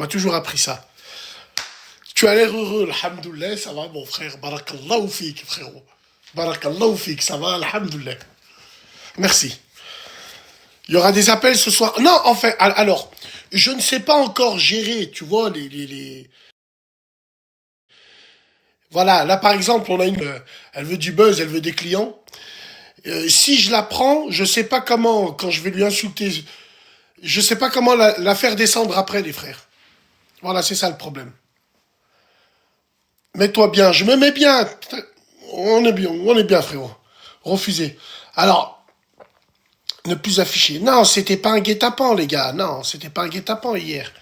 m'a toujours appris ça. Tu as l'air heureux, alhamdoulilah, ça va mon frère. Barakallahu fik, frérot. Barakallahu fik, ça va, alhamdoulilah. Merci. Il y aura des appels ce soir. Non, enfin, alors, je ne sais pas encore gérer, tu vois, Voilà, là par exemple, on a elle veut du buzz, elle veut des clients. Si je la prends, je sais pas comment, quand je vais lui insulter, je sais pas comment la faire descendre après, les frères. Voilà, c'est ça le problème. Mets-toi bien, je me mets bien. On est bien, frérot. Refusé. Alors, ne plus afficher. Non, c'était pas un guet-apens, les gars. Non, c'était pas un guet-apens hier.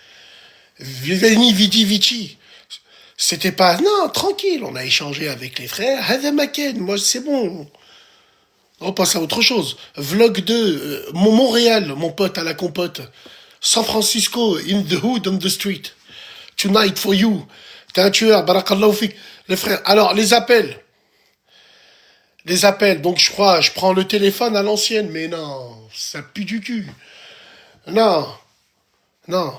Viveni, vidi, vici. C'était pas... Non, tranquille, on a échangé avec les frères. Hadamaken, moi, c'est bon. On passe à autre chose. Vlog 2, Montréal, mon pote à la compote. San Francisco, in the hood, on the street. Tonight for you. T'es un tueur, barakallahu fik. Les frères, alors, les appels. Les appels, donc je crois, je prends le téléphone à l'ancienne, mais non, ça pue du cul. Non, non.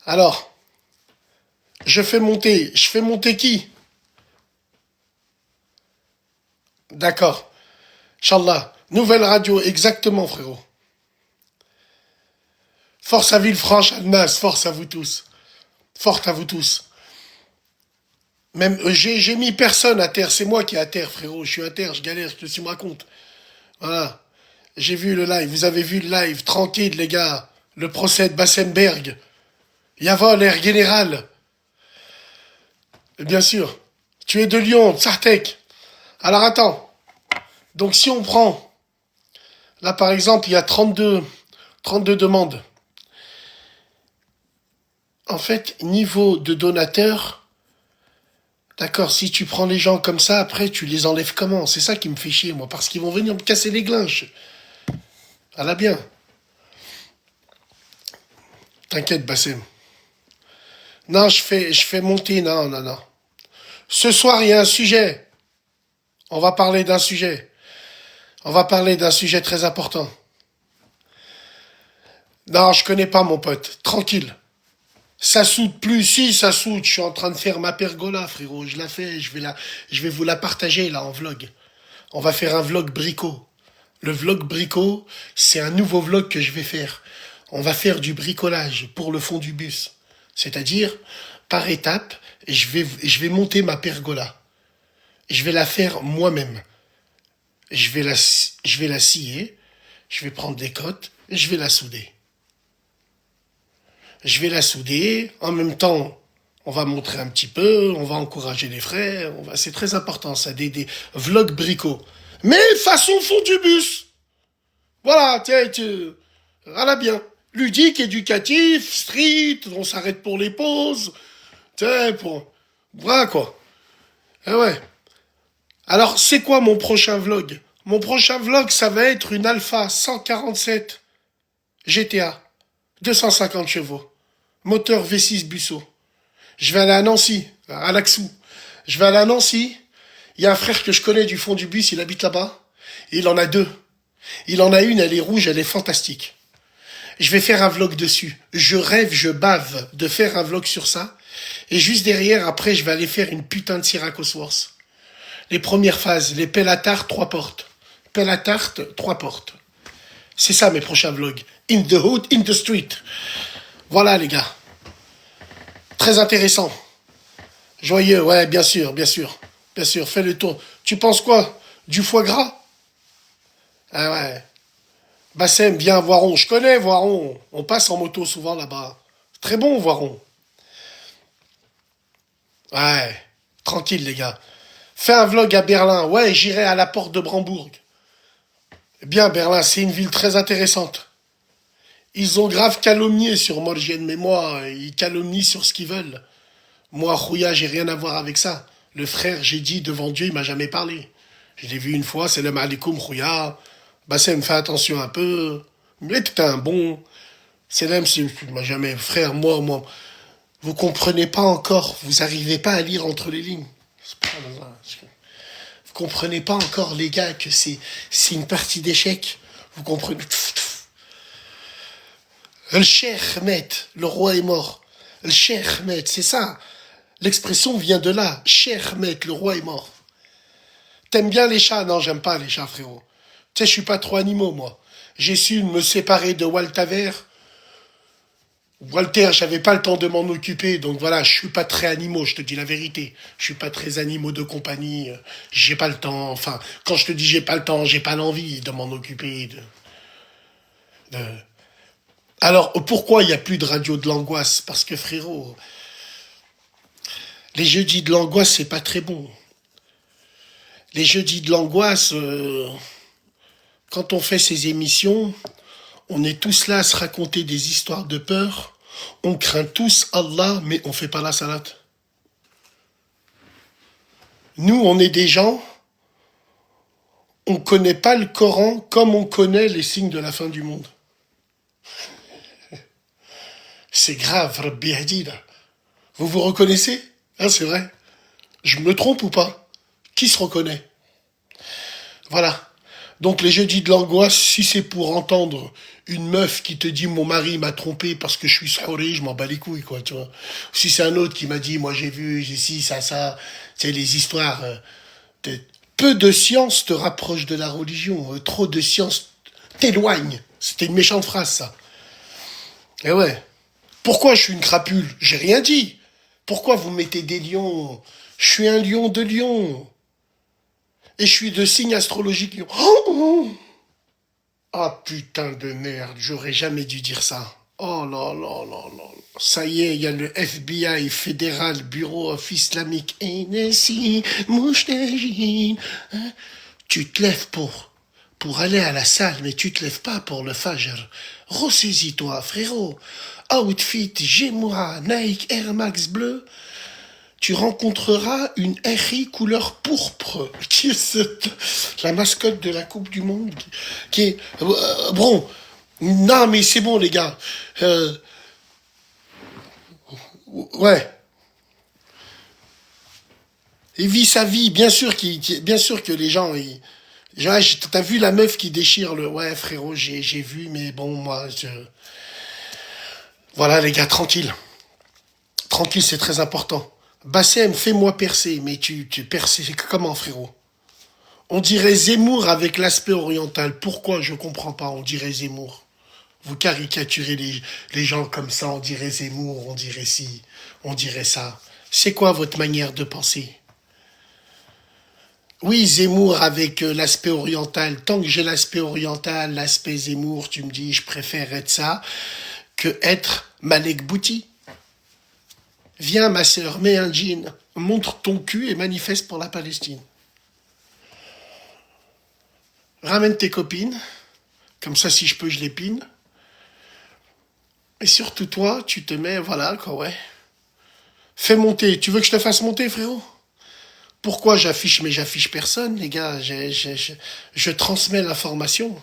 Alors, je fais monter qui? D'accord. Inch'Allah. Nouvelle radio, exactement, frérot. Force à Villefranche, Almas, force à vous tous. Forte à vous tous. Même, j'ai mis personne à terre, c'est moi qui est à terre, frérot. Je suis à terre, je galère, je te suis me raconte. Voilà. J'ai vu le live, vous avez vu le live, tranquille, les gars. Le procès de Bassenberg. Yavol, l'air général. Bien sûr. Tu es de Lyon, Tsartek. Alors attends. Donc si on prend, là par exemple, il y a 32 demandes. En fait, niveau de donateur, d'accord, si tu prends les gens comme ça, après tu les enlèves comment? C'est ça qui me fait chier, moi, parce qu'ils vont venir me casser les glinches. Ah là bien. T'inquiète, Bassem. Non, je fais monter, non, non, non. Ce soir, il y a un sujet. On va parler d'un sujet. On va parler d'un sujet très important. Non, je connais pas mon pote. Tranquille. Ça soude plus, si ça soude. Je suis en train de faire ma pergola, frérot. Je la fais, je vais vous la partager là en vlog. On va faire un vlog bricot. Le vlog bricot, c'est un nouveau vlog que je vais faire. On va faire du bricolage pour le fond du bus. C'est-à-dire, par étapes, je vais monter ma pergola. Je vais la faire moi-même. Je vais la scier. Je vais prendre des cottes. Et je vais la souder. Je vais la souder. En même temps, on va montrer un petit peu. On va encourager les frères. C'est très important, ça. Des vlogs bricots. Mais façon fond du bus. Voilà, tiens, voilà bien. Ludique, éducatif, street, on s'arrête pour les pauses. Tiens, pour... Voilà, quoi. Ah ouais. Alors, c'est quoi mon prochain vlog? Mon prochain vlog, ça va être une Alpha 147 GTA. 250 chevaux. Moteur V6 Busso. Je vais aller à Nancy, à Laxou. Je vais aller à Nancy. Il y a un frère que je connais du fond du bus, il habite là-bas. Et il en a deux. Il en a une, elle est rouge, elle est fantastique. Je vais faire un vlog dessus. Je rêve, je bave de faire un vlog sur ça. Et juste derrière, après, je vais aller faire une putain de Syracuse Wars. Les premières phases, les pelles à tarte, 3 portes. Pelle à tarte, 3 portes. C'est ça mes prochains vlogs. In the hood, in the street. Voilà les gars. Très intéressant. Joyeux, ouais, bien sûr, bien sûr. Bien sûr, fais le tour. Tu penses quoi? Du foie gras? Ah ouais. Bassem, viens, Voiron. Je connais Voiron. On passe en moto souvent là-bas. Très bon, Voiron. Ouais. Tranquille, les gars. Fais un vlog à Berlin. Ouais, j'irai à la porte de Brandebourg. Bien, Berlin, c'est une ville très intéressante. Ils ont grave calomnié sur Morgienne, mais moi, ils calomnient sur ce qu'ils veulent. Moi, Khouya, j'ai rien à voir avec ça. Le frère, j'ai dit devant Dieu, il m'a jamais parlé. Je l'ai vu une fois, c'est le Malikoum Khouya. Bassem, fais attention un peu. Mais t'es un bon. C'est même si il m'a jamais. Frère, moi. Vous comprenez pas encore. Vous arrivez pas à lire entre les lignes. Vous comprenez pas encore, les gars, que c'est une partie d'échecs. Vous comprenez. Le Cheikh Ahmed, le roi est mort. Le Cheikh Ahmed, c'est ça. L'expression vient de là. Cheikh Ahmed, le roi est mort. T'aimes bien les chats? Non, j'aime pas les chats, frérot. Tu sais, je suis pas trop animaux, moi. J'ai su me séparer de Waltaver. Walter, j'avais pas le temps de m'en occuper, donc voilà, je suis pas très animaux, je te dis la vérité. Je suis pas très animaux de compagnie, j'ai pas le temps, enfin, quand je te dis j'ai pas le temps, j'ai pas l'envie de m'en occuper. De- Alors, pourquoi il y a plus de radio de l'angoisse? Parce que frérot, les jeudis de l'angoisse, c'est pas très bon. Les jeudis de l'angoisse, quand on fait ces émissions, on est tous là à se raconter des histoires de peur. On craint tous Allah, mais on fait pas la salate. Nous, on est des gens, on connaît pas le Coran comme on connaît les signes de la fin du monde. C'est grave, Rabbi Hadi, là. Vous vous reconnaissez? Hein, c'est vrai. Je me trompe ou pas? Qui se reconnaît? Voilà. Donc les jeudis de l'angoisse, si c'est pour entendre une meuf qui te dit mon mari m'a trompé parce que je suis sahoré, je m'en bats les couilles, quoi, tu vois. Si c'est un autre qui m'a dit, moi j'ai vu, j'ai ci, ça, c'est les histoires. Peu de science te rapproche de la religion, trop de science t'éloigne. C'était une méchante phrase, ça. Et ouais. Pourquoi je suis une crapule? J'ai rien dit. Pourquoi vous mettez des lions? Je suis un lion de Lion. Et je suis de signe astrologique Lion. Oh, ah putain de merde, j'aurais jamais dû dire ça. Oh là là là là. Ça y est, il y a le FBI, Fédéral Bureau of Islamic NSI, Moustajin. Hein? Tu te lèves pour aller à la salle, mais tu te lèves pas pour le Fajr. Ressaisis-toi, frérot. Outfit, Gémoura, Nike, Air Max bleu. Tu rencontreras une RI couleur pourpre, qui est la mascotte de la Coupe du Monde, qui est... bon, non mais c'est bon les gars. Ouais. Il vit sa vie, bien sûr que les gens... T'as vu la meuf qui déchire le... Ouais frérot, j'ai vu, mais bon, moi... Voilà les gars, tranquille. Tranquille, c'est très important. Bassem, fais-moi percer, mais tu perces comment frérot? On dirait Zemmour avec l'aspect oriental. Pourquoi? Je comprends pas, on dirait Zemmour. Vous caricaturez les gens comme ça, on dirait Zemmour, on dirait ci, on dirait ça. C'est quoi votre manière de penser? Oui, Zemmour avec l'aspect oriental. Tant que j'ai l'aspect oriental, l'aspect Zemmour, tu me dis, je préfère être ça que être Malek Bouti. Viens, ma sœur, mets un jean, montre ton cul et manifeste pour la Palestine. Ramène tes copines, comme ça, si je peux, je les pine. Et surtout, toi, tu te mets, voilà, quoi, ouais. Fais monter. Tu veux que je te fasse monter, frérot? Pourquoi j'affiche? Mais j'affiche personne, les gars. Je transmets l'information.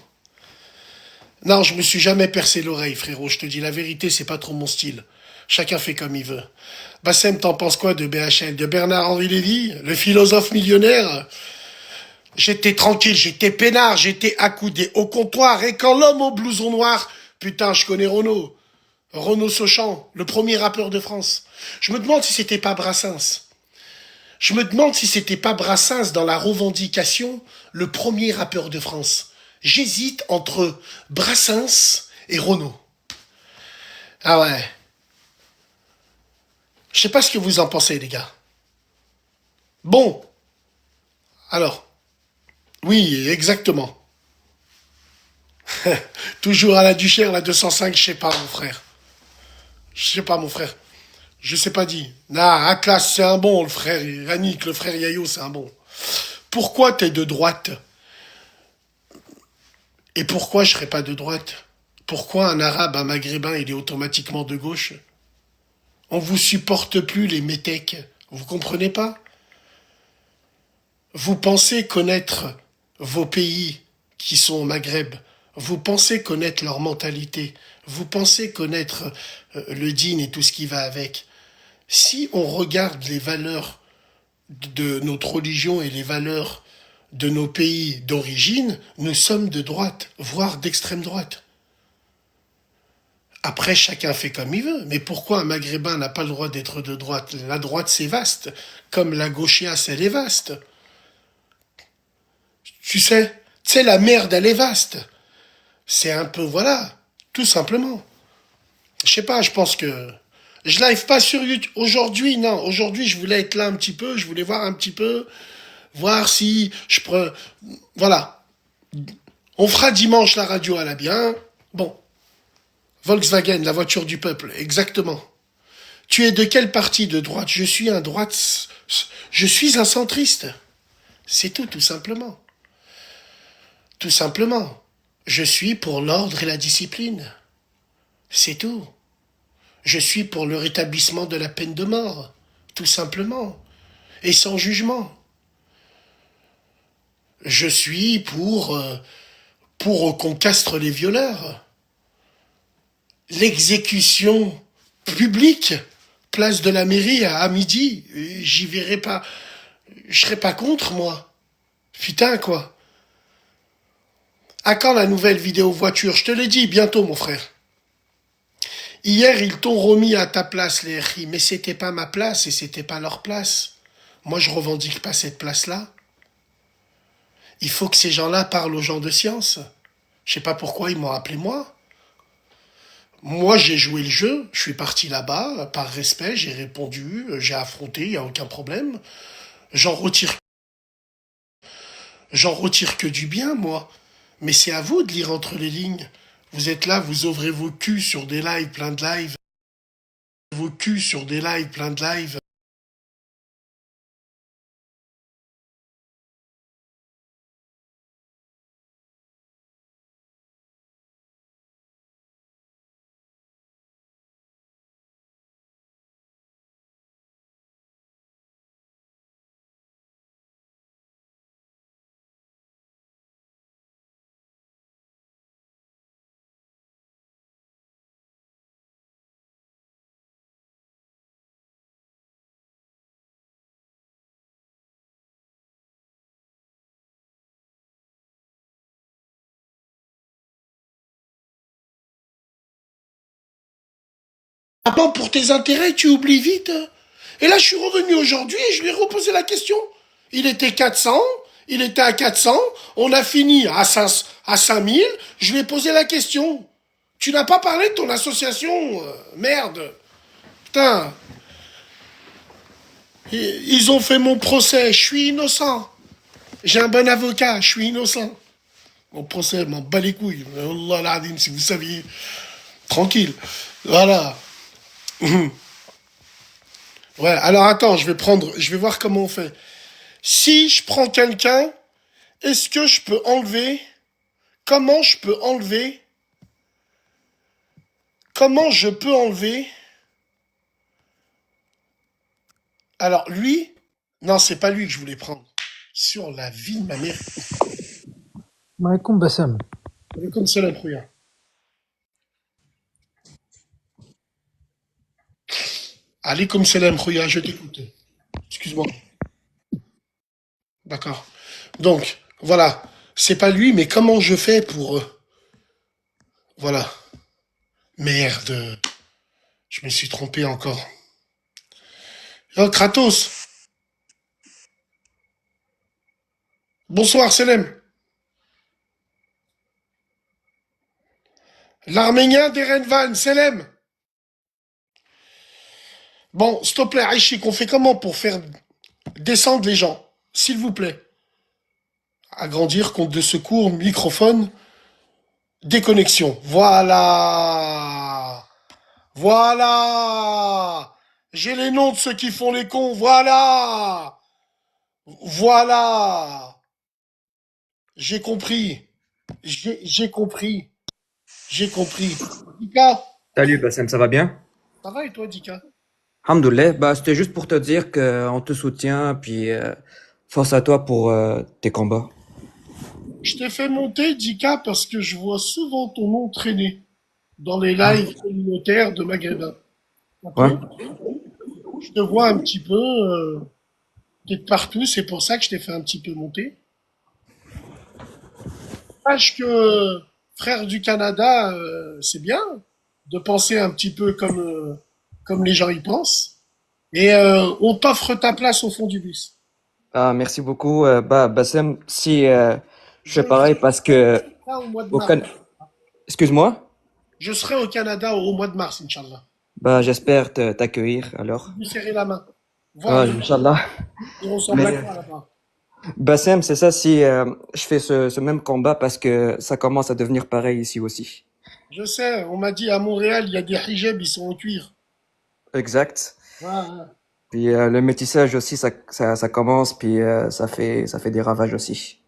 Non, je me suis jamais percé l'oreille, frérot. Je te dis la vérité, c'est pas trop mon style. Chacun fait comme il veut. Bassem, t'en penses quoi de BHL? De Bernard-Henri Lévy, le philosophe millionnaire? J'étais tranquille, j'étais peinard, j'étais accoudé au comptoir. Et quand l'homme au blouson noir... Putain, je connais Renaud. Renaud Sauchan, le premier rappeur de France. Je me demande si c'était pas Brassens. Je me demande si c'était pas Brassens dans la revendication, le premier rappeur de France. J'hésite entre Brassens et Renaud. Ah ouais. Je sais pas ce que vous en pensez, les gars. Bon. Alors. Oui, exactement. Toujours à la Duchère, la 205, je sais pas, mon frère. Je sais pas, mon frère. Je sais pas dit. Ah, Atlas, c'est un bon, le frère Yannick, le frère Yayo, c'est un bon. Pourquoi t'es de droite? Et pourquoi je serais pas de droite? Pourquoi un arabe, un maghrébin, il est automatiquement de gauche? On vous supporte plus, les métèques. Vous comprenez pas? Vous pensez connaître vos pays qui sont au Maghreb. Vous pensez connaître leur mentalité. Vous pensez connaître le dîn et tout ce qui va avec. Si on regarde les valeurs de notre religion et les valeurs de nos pays d'origine, nous sommes de droite, voire d'extrême droite. Après, chacun fait comme il veut. Mais pourquoi un Maghrébin n'a pas le droit d'être de droite? La droite, c'est vaste. Comme la gauchiasse, elle est vaste. Tu sais, la merde, elle est vaste. C'est un peu, voilà, tout simplement. Je sais pas, je pense que je live pas sur YouTube aujourd'hui, non. Aujourd'hui, je voulais être là un petit peu, je voulais voir un petit peu, voir si je peux. Voilà. On fera dimanche la radio à la bien. Bon, Volkswagen, la voiture du peuple, exactement. Tu es de quel parti de droite? Je suis un droite. Je suis un centriste. C'est tout, tout simplement. Tout simplement. Je suis pour l'ordre et la discipline. C'est tout. Je suis pour le rétablissement de la peine de mort. Tout simplement. Et sans jugement. Je suis pour qu'on castre les violeurs. L'exécution publique, place de la mairie à midi. J'y verrai pas. Je serai pas contre, moi. Putain, quoi. À quand la nouvelle vidéo voiture? Je te l'ai dit, bientôt, mon frère. Hier, ils t'ont remis à ta place, les RI, mais c'était pas ma place et c'était pas leur place. Moi, je revendique pas cette place-là. Il faut que ces gens-là parlent aux gens de science. Je sais pas pourquoi ils m'ont appelé moi. Moi, j'ai joué le jeu, je suis parti là-bas, par respect, j'ai répondu, j'ai affronté, il n'y a aucun problème. J'en retire, j'en retire que du bien, moi. Mais c'est à vous de lire entre les lignes. Vous êtes là, vous ouvrez vos culs sur des lives, plein de lives. Vos culs sur des lives, plein de lives. Avant, pour tes intérêts, tu oublies vite. Et là, je suis revenu aujourd'hui et je lui ai reposé la question. Il était 400, il était à 400, on a fini à 5000, je lui ai posé la question. Tu n'as pas parlé de ton association, merde. Putain, ils ont fait mon procès, je suis innocent. J'ai un bon avocat, je suis innocent. Mon procès m'en bat les couilles. Allah l'adim, si vous saviez. Tranquille. Voilà. Ouais, alors attends, je vais voir comment on fait. Si je prends quelqu'un, est-ce que je peux enlever? Comment je peux enlever? Comment je peux enlever? Alors lui, non, c'est pas lui que je voulais prendre. Sur la vie de ma mère. عليكم بسام. Comme ça, la première. Allez, comme salam, Khouya, je t'écoute. Excuse-moi. D'accord. Donc, voilà. C'est pas lui, mais comment je fais pour... voilà. Merde. Je me suis trompé encore. Oh, Kratos. Bonsoir, Selem. L'Arménien d'Erenvan, Selem. Bon, s'il te plaît, Aïchik, on fait comment pour faire descendre les gens? S'il vous plaît. Agrandir, compte de secours, microphone, déconnexion. Voilà. Voilà. J'ai les noms de ceux qui font les cons. Voilà. Voilà. J'ai compris. J'ai compris. J'ai compris. Dika, Salut Bassem, ça va bien? ça va et toi, Dika? Alhamdoulilah, bah, c'était juste pour te dire qu'on te soutient, puis force à toi pour tes combats. Je t'ai fait monter, Dika, parce que je vois souvent ton nom traîner dans les Ah, lives communautaires de Maghrébin. Ok? ouais? Je te vois un petit peu, t'es de partout, c'est pour ça que je t'ai fait un petit peu monter. Sache que frère du Canada, c'est bien. de penser un petit peu comme les gens y pensent. Et on t'offre ta place au fond du bus. Ah, merci beaucoup. Bassem, si je fais Je pareil serai parce que là au mois de au mars. Can- excuse-moi. Je serai au Canada au mois de mars, Inch'Allah. Bah, j'espère t'accueillir alors. Vous serrer la main. Ah, Voir, Inch'Allah. il ressemble à Mais quoi là-bas. Bassem, c'est ça si je fais ce même combat parce que ça commence à devenir pareil ici aussi. Je sais, on m'a dit à Montréal, il y a des hijabs, ils sont en cuir. Exact. Voilà. Puis le métissage aussi, ça commence, puis ça fait des ravages aussi.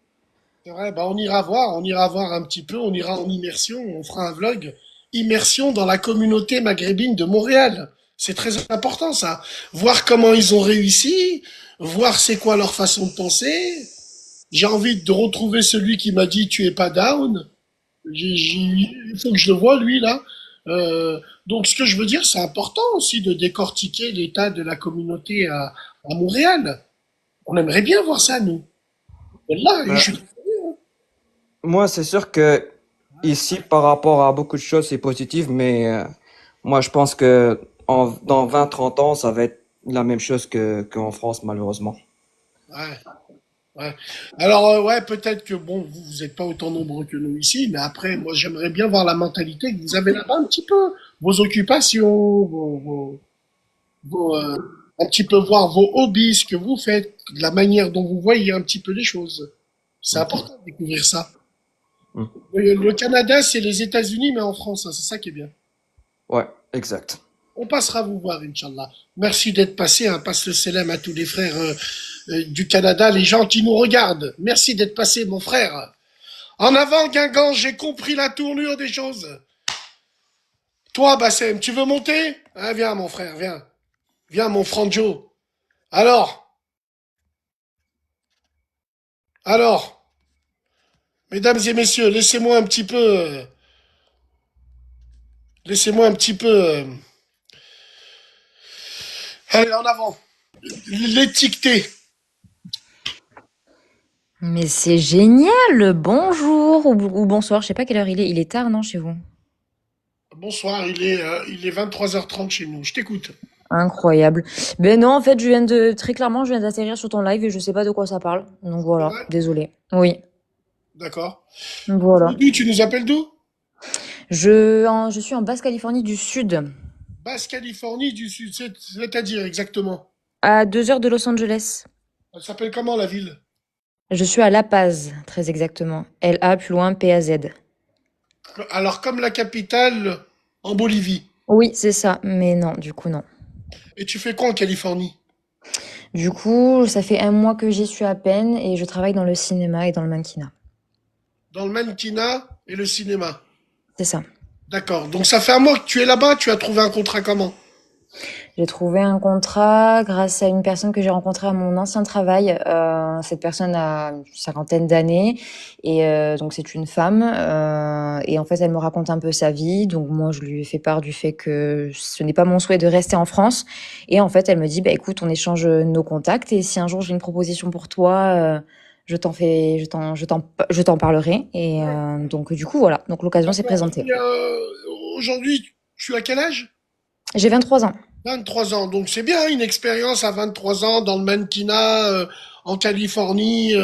C'est vrai, bah on ira voir un petit peu, on ira en immersion, on fera un vlog. Immersion dans la communauté maghrébine de Montréal. C'est très important ça. Voir comment ils ont réussi, voir c'est quoi leur façon de penser. J'ai envie de retrouver celui qui m'a dit tu es pas down. Il faut que je le voie lui là. Donc ce que je veux dire, c'est important aussi de décortiquer l'état de la communauté à Montréal. On aimerait bien voir ça nous. Là, je Bah, suis moi, c'est sûr que ici, par rapport à beaucoup de choses, c'est positif, mais moi, je pense que dans 20 30 ans, ça va être la même chose qu'en France, malheureusement. ouais. Ouais. Alors, ouais, peut-être que bon, vous êtes pas autant nombreux que nous ici, mais après, moi, j'aimerais bien voir la mentalité que vous avez là-bas un petit peu, vos occupations, un petit peu voir vos hobbies, ce que vous faites, la manière dont vous voyez un petit peu les choses. C'est Mhm. important de découvrir ça. Mhm. Le Canada, c'est les États-Unis, mais en France, hein, c'est ça qui est bien. Ouais, exact. On passera vous voir, Inch'Allah. Merci d'être passé, hein, passe le salam à tous les frères du Canada, les gens qui nous regardent. Merci d'être passé, mon frère. En avant, Guingamp, j'ai compris la tournure des choses. Toi, Bassem, tu veux monter? Hein, viens, mon frère, viens. Viens, mon Franjo. Alors, alors, mesdames et messieurs, laissez-moi un petit peu, allez, en avant. L'étiqueter. Mais c'est génial! Bonjour ou bonsoir, je sais pas quelle heure il est. Il est tard, non, chez vous? Bonsoir, il est 23h30 chez nous. Je t'écoute. Incroyable. Ben non, en fait, très clairement, je viens d'atterrir sur ton live et je sais pas de quoi ça parle. Donc C'est voilà, vrai? désolé. Oui, D'accord. voilà. D'où tu nous appelles d'où? Je suis en Basse-Californie du Sud, Basse-Californie du Sud, c'est-à-dire exactement. à 2 heures de Los Angeles. Elle s'appelle comment la ville? Je suis à La Paz, très exactement. L-A, plus loin, P-A-Z. Alors, comme la capitale en Bolivie. Oui, c'est ça, mais non, du coup, non. Et tu fais quoi en Californie? Du coup, ça fait un mois que j'y suis à peine et je travaille dans le cinéma et dans le mannequinat. Dans le mannequinat et le cinéma. C'est ça. D'accord. Donc ça fait un mois que tu es là-bas, tu as trouvé un contrat comment? J'ai trouvé un contrat grâce à une personne que j'ai rencontrée à mon ancien travail. Cette personne a une cinquantaine d'années et donc c'est une femme. Et en fait, elle me raconte un peu sa vie. Donc moi, je lui ai fait part du fait que ce n'est pas mon souhait de rester en France. Et en fait, elle me dit, bah écoute, on échange nos contacts et si un jour j'ai une proposition pour toi, je t'en parlerai. Et donc du coup, voilà. Donc l'occasion s'est D'accord. présentée. Et, aujourd'hui, tu as quel âge? J'ai 23 ans. 23 ans. Donc c'est bien, une expérience à 23 ans dans le mannequinat en Californie.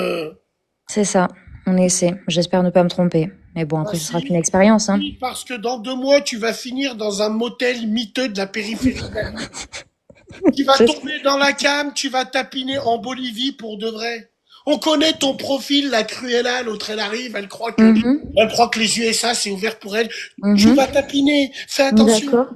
C'est ça, on essaie. J'espère ne pas me tromper. Mais bon, Ah, après, ce sera qu'une si, expérience, hein. si, parce que dans 2 mois, tu vas finir dans un motel miteux de la périphérie de la ville. Tu vas J'espère. tomber dans la cam, tu vas tapiner en Bolivie pour de vrai. On connaît ton profil, la Cruella, l'autre elle arrive, Mhm, elle croit que les USA c'est ouvert pour elle. Tu vas mhm. tapiner, D'accord. fais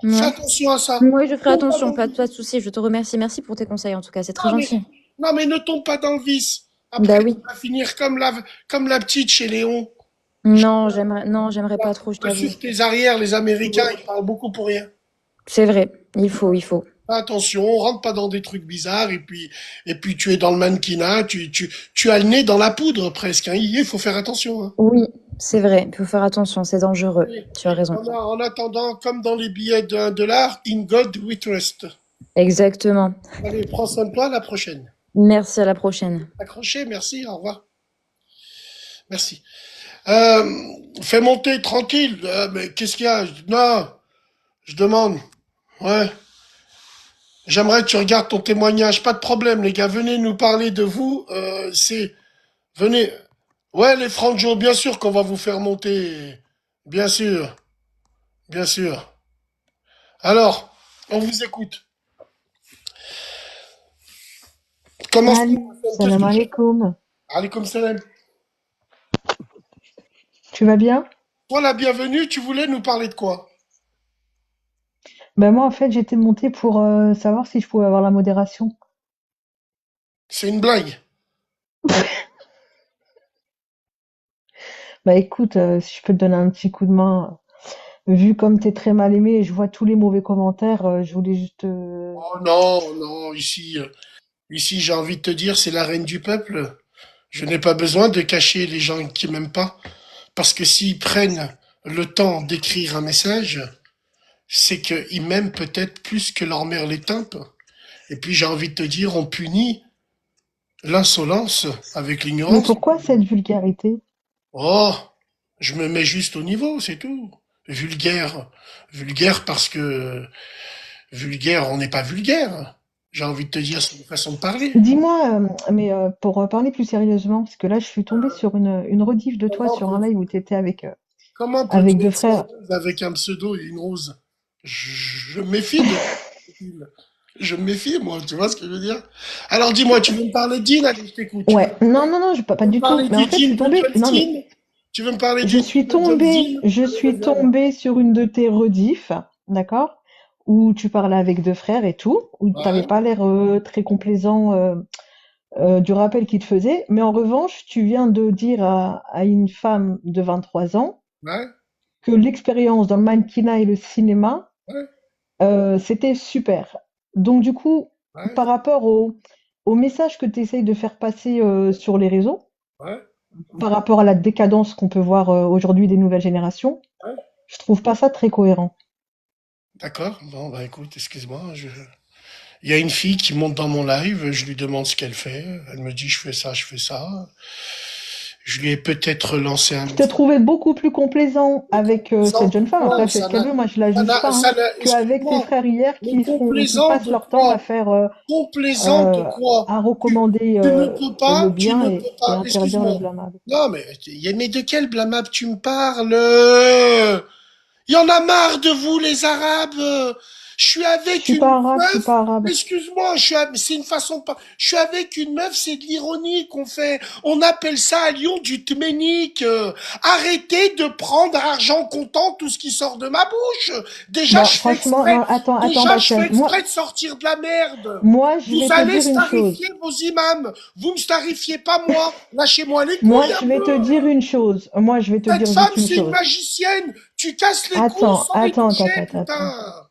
Ouais. attention à ça. Oui, je ferai Tombe pas attention, dans le pas vice. de souci. Je te remercie. Merci pour tes conseils, en tout cas. C'est très Non mais, gentil. non mais ne tombe pas dans le vice. Bah Après tu oui. vas finir comme la petite chez Léon. Non, j'aimerais pas trop, je t'avoue. Sur tes arrières, les Américains ils parlent beaucoup pour rien. C'est vrai. Il faut. Fais attention, on rentre pas dans des trucs bizarres et puis tu es dans le mannequinat, tu as le nez dans la poudre presque. Hein. Il faut faire attention. Hein. Oui, c'est vrai. Il faut faire attention. C'est dangereux. Oui. Tu as raison. En attendant, comme dans les billets d'1 dollar, in God we trust. Exactement. Allez, prends soin de toi, à la prochaine. Merci, à la prochaine. Accroché, merci, au revoir. Merci. Fais monter tranquille. Mais qu'est-ce qu'il y a? Non, je demande. Ouais. J'aimerais que tu regardes ton témoignage. Pas de problème, les gars. Venez nous parler de vous. Venez. Ouais, les Franjo, bien sûr qu'on va vous faire monter. Bien sûr. Bien sûr. Alors, on vous écoute. Commence. Qu'est-ce Salam que tu as? alaikum. Alaykoum salam. Tu vas bien? Toi, la bienvenue, tu voulais nous parler de quoi? Ben moi, en fait, j'étais montée pour savoir si je pouvais avoir la modération. C'est une blague. Bah écoute, si je peux te donner un petit coup de main, vu comme t'es très mal aimé et je vois tous les mauvais commentaires, je voulais juste... Oh non, non, ici, j'ai envie de te dire, c'est la reine du peuple. Je n'ai pas besoin de cacher les gens qui m'aiment pas. Parce que s'ils prennent le temps d'écrire un message, c'est qu'ils m'aiment peut-être plus que leur mère les timpe. Et puis j'ai envie de te dire, on punit l'insolence avec Mais l'ignorance. pourquoi cette vulgarité? Oh, je me mets juste au niveau, c'est tout. Vulgaire. Vulgaire parce que vulgaire, on n'est pas vulgaire. J'ai envie de te dire, c'est une façon de parler. Dis-moi, mais pour parler plus sérieusement, parce que là, je suis tombée sur une rediff de toi Comment sur un peux-tu, live où tu étais comment avec peux-tu deux être frères. sérieuse avec un pseudo et une rose? Je me méfie de je me méfie, moi, tu vois ce que je veux dire? Alors dis-moi, tu veux me parler de Dean? Allez, je t'écoute. Ouais, non, non, non, pas Tu veux me du tout. parler Mais du en fait, je suis Dean tombée... Non, mais Pumpkinstein? Tu veux me parler du Dean Dean? Je Allez, suis vas-y, alors. tombée sur une de tes rediffs, d'accord? Où tu parlais avec deux frères et tout, où t'avais Ouais, pas l'air très complaisant du rappel qu'il te faisait. Mais en revanche, tu viens de dire à une femme de 23 ans ouais, que l'expérience dans le mannequinat et le cinéma, ouais, c'était super. Donc du coup, ouais, par rapport au message que tu essayes de faire passer sur les réseaux, ouais, par rapport à la décadence qu'on peut voir aujourd'hui des nouvelles générations, ouais. je trouve pas ça très cohérent. D'accord. Bon, bah écoute, excuse-moi. Il y a une fille qui monte dans mon live, je lui demande ce qu'elle fait. Elle me dit, je fais ça, je fais ça. Je lui ai peut-être lancé un Je te message. trouvais beaucoup plus complaisant avec cette Complaisant jeune de femme. Après, quoi? elle fait ce qu'elle veut. Moi, je la juge pas, hein. Qu'avec tes Excuse-moi, frères hier mais qui complaisant passent de leur temps quoi? à faire, Complaisant de quoi? à recommander le Tu bien ne peux et pas, interdire le excuse-moi. blâmable. Non, mais de quel blâmable tu me parles? Il y en a marre de vous, les Arabes. Je suis Je avec suis une pas arabe, je suis meuf. pas arabe. Excuse-moi, c'est une façon de pas. Je suis avec une meuf, c'est de l'ironie qu'on fait. On appelle ça à Lyon du tménique. Arrêtez de prendre argent comptant tout ce qui sort de ma bouche. Déjà, Bon, je fais franchement, exprès. non, attends, Déjà, je fais Bassem. exprès de sortir de la merde. Moi, je Vous vais te allez dire une starifier chose. vos imams. Vous me starifiez pas moi. Lâchez-moi les Moi, couilles un je vais te peu. dire une chose. Moi, je vais te Cette dire femme, juste une c'est une chose. magicienne. Tu casses les couilles Attends, sans les attends, attends, toucher, attends, attends. putain.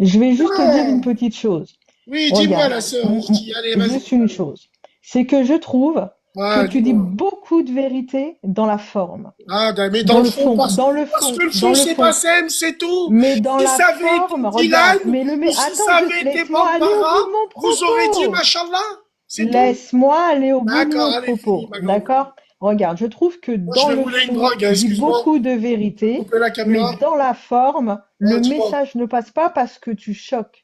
Je vais juste te dire une Non. petite chose. Oui, dis-moi, Regarde, la sœur Urti. Allez, vas-y. juste une chose. C'est que je trouve que Ouais, tu dis dis-moi. beaucoup de vérité dans la forme, Ah, mais dans le fond, parce que dans le fond, le c'est fond. Bassem, c'est tout. Mais dans Si la ça avait été forme, regarde, Dylan, mais ou si attends, ça avait été laisse-moi aller au bout Bambara, de mon vous aurez dit propos. Machallah. C'est tout. Laisse-moi aller au bout de D'accord, mon allez, finis, propos, ma grande. d'accord? Regarde, je trouve que Moi, je dans vais le rouler une fond, drogue, hein, tu dis excuse-moi. beaucoup de Je vais vérité, couper la mais caméra. dans la forme, le Dis-moi. message ne passe pas parce que tu choques.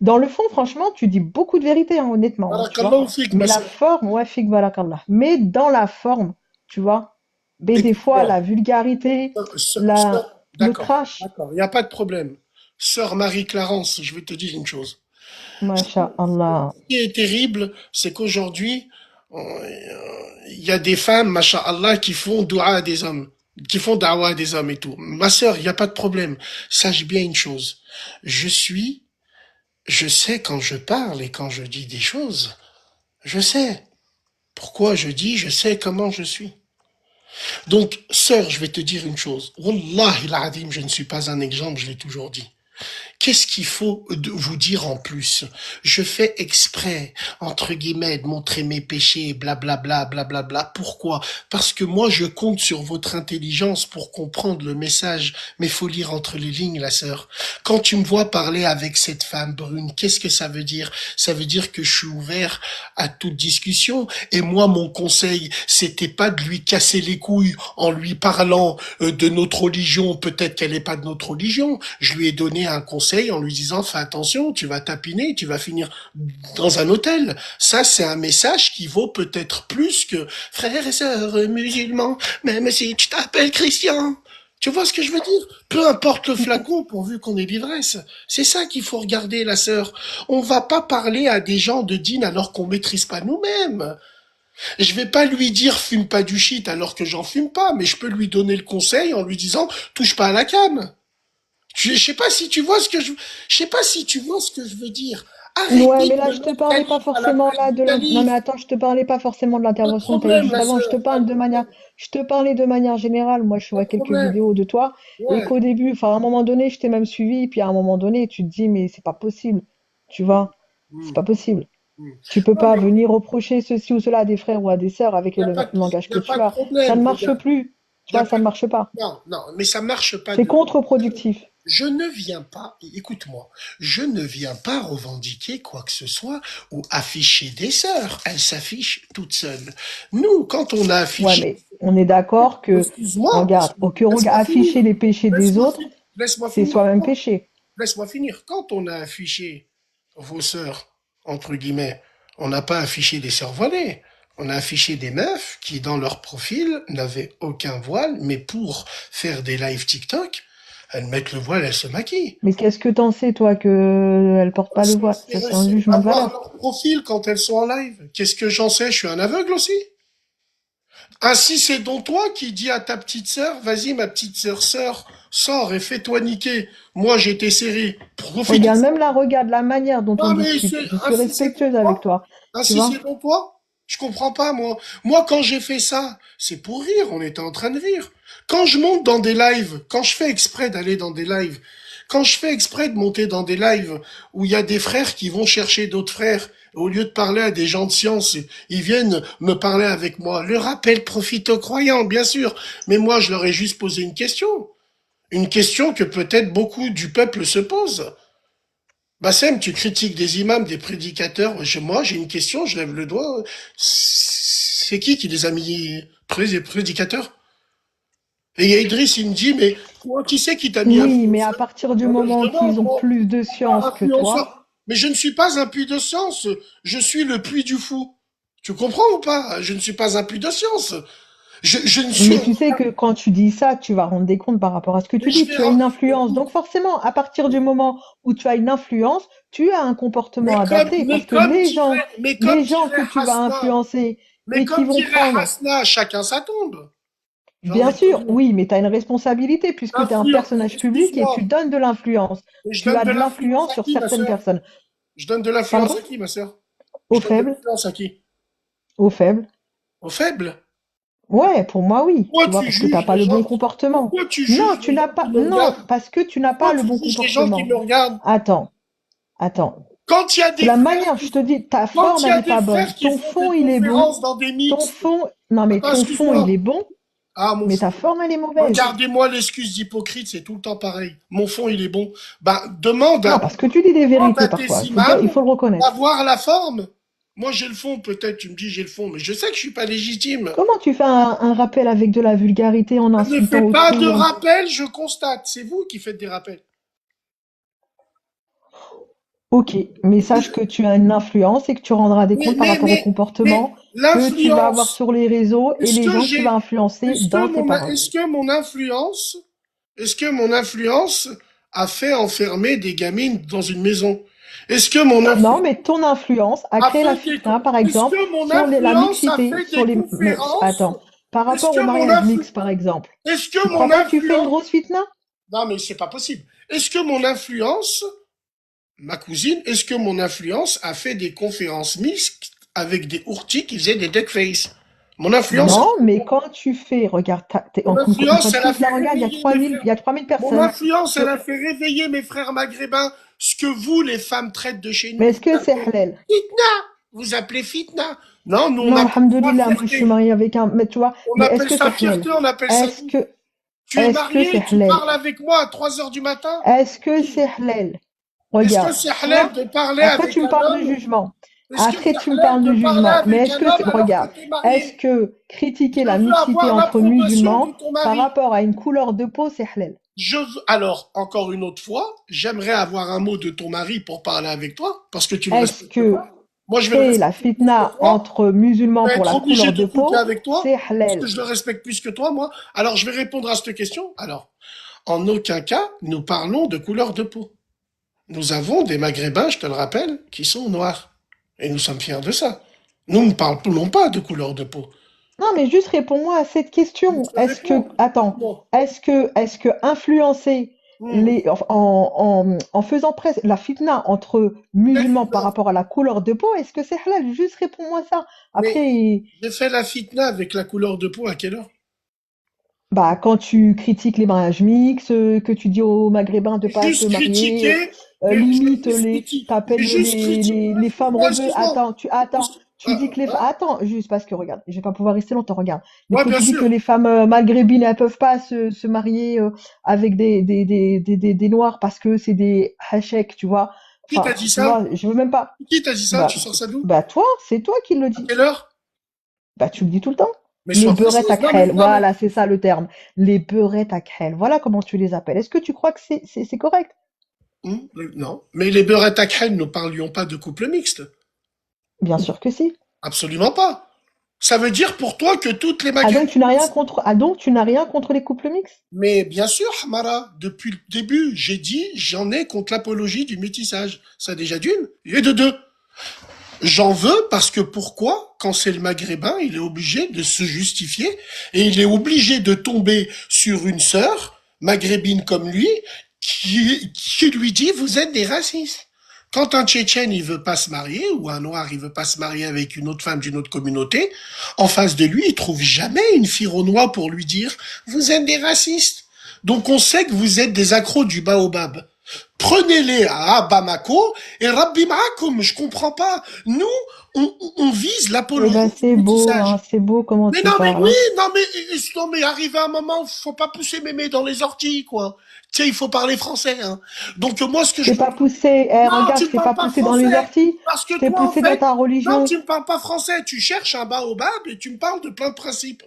Dans le fond, franchement, tu dis beaucoup de vérité, hein, honnêtement, hein, tu vois. Barakallahu fik, ma Mais la sœur. forme, ouais, fik barakallah. Mais dans la forme, tu vois, mais des fois, Écoute-moi. la vulgarité, le D'accord, trash, d'accord, il n'y a pas de problème. Sœur Marie-Clarence, je vais te dire une chose. masha'Allah. Ce qui est terrible, c'est qu'aujourd'hui, il y a des femmes, masha'Allah, qui font dua à des hommes, qui font dawa à des hommes et tout. Ma sœur, il n'y a pas de problème. Sache bien une chose. Je suis, je sais quand je parle et quand je dis des choses, je sais. Pourquoi je dis, je sais comment je suis. Donc, sœur, je vais te dire une chose. Wallahi l'azim, je ne suis pas un exemple, je l'ai toujours dit. qu'est-ce qu'il faut vous dire en plus? Je fais exprès, entre guillemets, de montrer mes péchés, blablabla, blablabla. Pourquoi? Parce que moi, je compte sur votre intelligence pour comprendre le message. Mais faut lire entre les lignes, la sœur. Quand tu me vois parler avec cette femme brune, qu'est-ce que ça veut dire? Ça veut dire que je suis ouvert à toute discussion. Et moi, mon conseil, c'était pas de lui casser les couilles en lui parlant de notre religion. Peut-être qu'elle n'est pas de notre religion. Je lui ai donné un conseil en lui disant, fais attention, tu vas tapiner, tu vas finir dans un hôtel. Ça, c'est un message qui vaut peut-être plus que frères et sœurs musulmans, même si tu t'appelles Christian. Tu vois ce que je veux dire? Peu importe le flacon, pourvu qu'on ait l'ivresse. C'est ça qu'il faut regarder, la sœur. On va pas parler à des gens de dîne alors qu'on maîtrise pas nous-mêmes. Je vais pas lui dire fume pas du shit alors que j'en fume pas, mais je peux lui donner le conseil en lui disant touche pas à la cam. Je sais pas si tu vois ce que je sais pas si tu vois ce que je veux dire. Ouais, Arrêtez mais de là, me je te mettre parlais pas calife à la forcément place là du de Non, mais calife. attends, je te parlais pas forcément de Pas de l'intervention que tu as eue problème, juste la avant. sœur, pas de problème. Je te parlais de manière générale. Moi, je Pas vois de quelques problème. vidéos de toi et Ouais. qu'au début, enfin, à un moment donné, je t'ai même suivi, puis à un moment donné, tu te dis, mais c'est pas possible. Tu vois, c'est Hmm, pas possible. hmm. Tu peux Non, pas mais venir reprocher ceci ou cela à des frères ou à des sœurs avec il n'y a le langage y que a tu pas de as. Ça ne problème, marche regarde. plus. Tu Y a vois, ça pas ne de- marche pas. Non, non, mais ça marche pas C'est de. contre-productif. Je ne viens pas, écoute-moi, je ne viens pas revendiquer quoi que ce soit ou afficher des sœurs. Elles s'affichent toutes seules. Nous, quand on a Ouais, affiché, mais on est d'accord que, excuse-moi, regarde, laisse-moi finir, afficher les péchés des laisse-moi autres, finir, laisse-moi c'est finir. soi-même péché. Laisse-moi finir. Quand on a affiché vos sœurs, entre guillemets, on n'a pas affiché des sœurs voilées. On a affiché des meufs qui, dans leur profil, n'avaient aucun voile, mais pour faire des lives TikTok, elles mettent le voile, elles se maquillent. Mais qu'est-ce que t'en sais, toi, que elle porte pas le voile? Ça, c'est un C'est jugement à de voir valeur. leur profil quand elles sont en live. Qu'est-ce que j'en sais? Je suis un aveugle aussi. Ainsi, c'est donc toi qui dis à ta petite sœur, vas-y, ma petite sœur, sors et fais-toi niquer. Moi, j'ai été serré. Profite. Regarde la manière dont on Non, mais discute. Je suis ainsi c'est pour respectueuse avec toi. toi, tu Ainsi c'est vois? pour toi. Je comprends pas, moi. Moi, quand j'ai fait ça, c'est pour rire. On était en train de rire. Quand je monte dans des lives, quand je fais exprès d'aller dans des lives, quand je fais exprès de monter dans des lives où il y a des frères qui vont chercher d'autres frères, au lieu de parler à des gens de science, ils viennent me parler avec moi. Le rappel profite aux croyants, bien sûr. Mais moi, je leur ai juste posé une question. Une question que peut-être beaucoup du peuple se pose. Bassem, tu critiques des imams, des prédicateurs. Moi, j'ai une question, je lève le doigt. C'est qui les a mis prédicateurs? Et il y a Idriss, il me dit, mais toi, qui c'est qui t'a mis Oui, mais à influenceur? partir du Moi, je moment demande, qu'ils ont moi, plus de science que toi, influenceur. Mais je ne suis pas un puits de science. Je suis le puits du fou. Tu comprends ou pas? Je ne suis pas un puits de science. Je ne suis. mais tu sais que quand tu dis ça, tu vas rendre des comptes par rapport à ce que Mais tu je dis. vais. Tu as une influence. Donc forcément, à partir du moment où tu as une influence, tu as un comportement adapté parce que Mais les comme gens que dirait tu vas Hasna, influencer mais et qui comme vont dirait prendre, Hasna, chacun sa tombe. J'ai bien envie de te sûr, dire. oui, mais tu as une responsabilité puisque tu es un Influence, personnage public et tu excuse-moi, donnes de l'influence. mais je Tu donne as de de l'influence l'influence à sur qui, ma certaines sœur? personnes. Je donne de l'influence Pardon? à qui, ma sœur? Aux Je donne de faibles? l'influence à qui? Aux faibles? Aux faibles? Ouais, pour moi, oui, Pourquoi tu vois, tu parce que t'as juges pas les le bon gens? comportement. Pourquoi tu Non, juges les gens qui me non, regardent? parce que tu n'as pas Pourquoi le tu bon juges les gens qui comportement. me regardent? Attends, attends. Quand il y a C'est des la frères manière, je te dis, ta quand forme, il y elle a est des pas bonne. frères qui Ton font des fond, il est bon. conférences dans des Ton mixtes. fond, non, mais Attends, ton fond, il est excuse-moi. bon, Ah, mon mais fond. ta forme, elle est mauvaise. Regardez-moi l'excuse d'hypocrite, c'est tout le temps pareil. Mon fond, il est bon. Ben, demande Non, parce que tu dis des demande vérités à tes parfois. Il imams faut le reconnaître. d'avoir la forme. Moi, j'ai le fond, peut-être, tu me dis j'ai le fond, mais je sais que je suis pas légitime. Comment tu fais un rappel avec de la vulgarité en Je ne fais insultant pas de autrui? rappel, je constate. C'est vous qui faites des rappels. Ok, mais sache que tu as une influence et que tu rendras des Mais, comptes par mais, rapport au mais, mais, comportement que tu vas avoir l'influence, sur les réseaux et est-ce les que gens que tu vas j'ai, influencer dans tes paroles. est-ce que mon influence a fait enfermer des gamines dans une maison? Est-ce que mon Non, influence mais ton influence a a créé la fait des, fitna, par est-ce exemple, que mon sur la influence a mixité, fait sur des les... Mais conférences? attends, par Est-ce rapport au que mon mariage influ, mixte, par exemple, est-ce que tu mon crois pas que tu fais une influence, grosse fitna? non, mais c'est pas possible. Est-ce que mon influence, ma cousine, est-ce que mon influence a fait des conférences mixtes avec des ourtis qui faisaient des duckface? Mon influence, Non, mais quand tu fais, regarde, mon influence, quand elle a tu ouvres fait la regarde, réveiller mes frères. il y a 3000 Mon personnes. influence, elle Sur... a fait réveiller mes frères maghrébins. Ce que vous, les femmes, traites de chez Mais nous, est-ce vous que c'est appelez halal? fitna. Vous appelez fitna. Non, nous, on Non, appelle ça alhamdoulilah, moi je suis fierté. mariée avec un, mais tu vois, On mais est-ce appelle que ça c'est halal? fierté, on appelle ça Est-ce douce. que, Tu es est-ce que marié, c'est tu halal? parles avec moi à 3 heures du matin. Est-ce que c'est halal? Est-ce que Regarde, c'est halal toi, de parler après avec tu me un parles de homme? jugement. Est-ce que Après c'est tu me halal parles de de parler jugement. Mais avec est-ce un que, homme alors que regarde, tu es est-ce marié? que critiquer Je la veux mixité avoir entre l'approbation de musulmans ton par mari. rapport à une couleur de peau, c'est halal? Alors, encore une autre fois, j'aimerais avoir un mot de ton mari pour parler avec toi, parce que tu le Est-ce respectes que pas. Moi, je vais le créer la respecter plus que fitna toi. entre musulmans Je vais pour être la obligé couleur de de coucher peau, avec toi, c'est parce que halal? je le respecte plus que toi, moi. Alors, je vais répondre à cette question. Alors, en aucun cas, nous parlons de couleur de peau. Nous avons des Maghrébins, je te le rappelle, qui sont noirs. Et nous sommes fiers de ça. Nous ne parlons pas de couleur de peau. Non, mais juste réponds-moi à cette Je question. te réponds. Attends, Bon. est-ce que influencer Hmm. en faisant presque la fitna entre Quelle musulmans par fitna. rapport à la couleur de peau, est-ce que c'est halal? Juste réponds-moi ça. Mais Après, j'ai fait la fitna avec la couleur de peau à quelle heure? bah, quand tu critiques les mariages mixtes, que tu dis aux Maghrébins de J'ai pas se juste marier, critiqué, j'ai limite juste critiqué, j'ai t'appelles juste critiqué. les femmes Ouais, rebelles. excuse-moi. Tu dis que Hein? attends, juste parce que regarde, je vais pas pouvoir rester longtemps, regarde. Mais Ouais, que bien tu dis que sûr. les femmes maghrébines, elles peuvent pas se marier avec des noirs parce que c'est des hacheks, tu vois. Qui t'a Enfin, dit tu vois, ça? je veux même pas. Qui t'a dit ça? Bah, Tu sors ça d'où? bah toi, c'est toi qui le À dis. quelle heure? Bah, tu le dis tout le temps. Mais Les sois beurrettes à précise. crêle, Non, mais, voilà, c'est ça le terme. Les beurrettes à crêle, voilà comment tu les appelles. Est-ce que tu crois que c'est correct? non. Mais les beurettes à crème, nous parlions pas de couple mixte. Bien sûr que si. Absolument pas. Ça veut dire pour toi que toutes les Ah maghrébines. donc tu n'as rien contre, ah donc tu n'as rien contre les couples mixtes? Mais bien sûr, Hamara, depuis le début, j'ai dit, j'en ai contre l'apologie du métissage. Ça déjà d'une, et de deux. J'en veux parce que pourquoi, quand c'est le maghrébin, il est obligé de se justifier et il est obligé de tomber sur une sœur maghrébine comme lui qui lui dit vous êtes des racistes. Quand un Tchétchène il veut pas se marier ou un Noir il veut pas se marier avec une autre femme d'une autre communauté, en face de lui il trouve jamais une fille au noir pour lui dire vous êtes des racistes. Donc on sait que vous êtes des accros du baobab. Prenez-les à Bamako et Rabbi Ma'akoum, je comprends pas. Nous, on vise Eh ben l'apologie du métissage. c'est beau comment Mais tu non, mais parles, oui, hein. non, mais arrivé à un moment, faut pas pousser mémé dans les orties, quoi. Tu sais, il faut parler français, hein. Donc, moi, ce que Je je t'ai pas comprends. poussé, eh, Non, regarde, tu je me t'ai pas parles pas poussé dans les français. orties, Parce je que t'ai toi, en poussé dans fait, ta non, religion. tu me parles pas français. Tu cherches un baobab et tu me parles de plein de principes.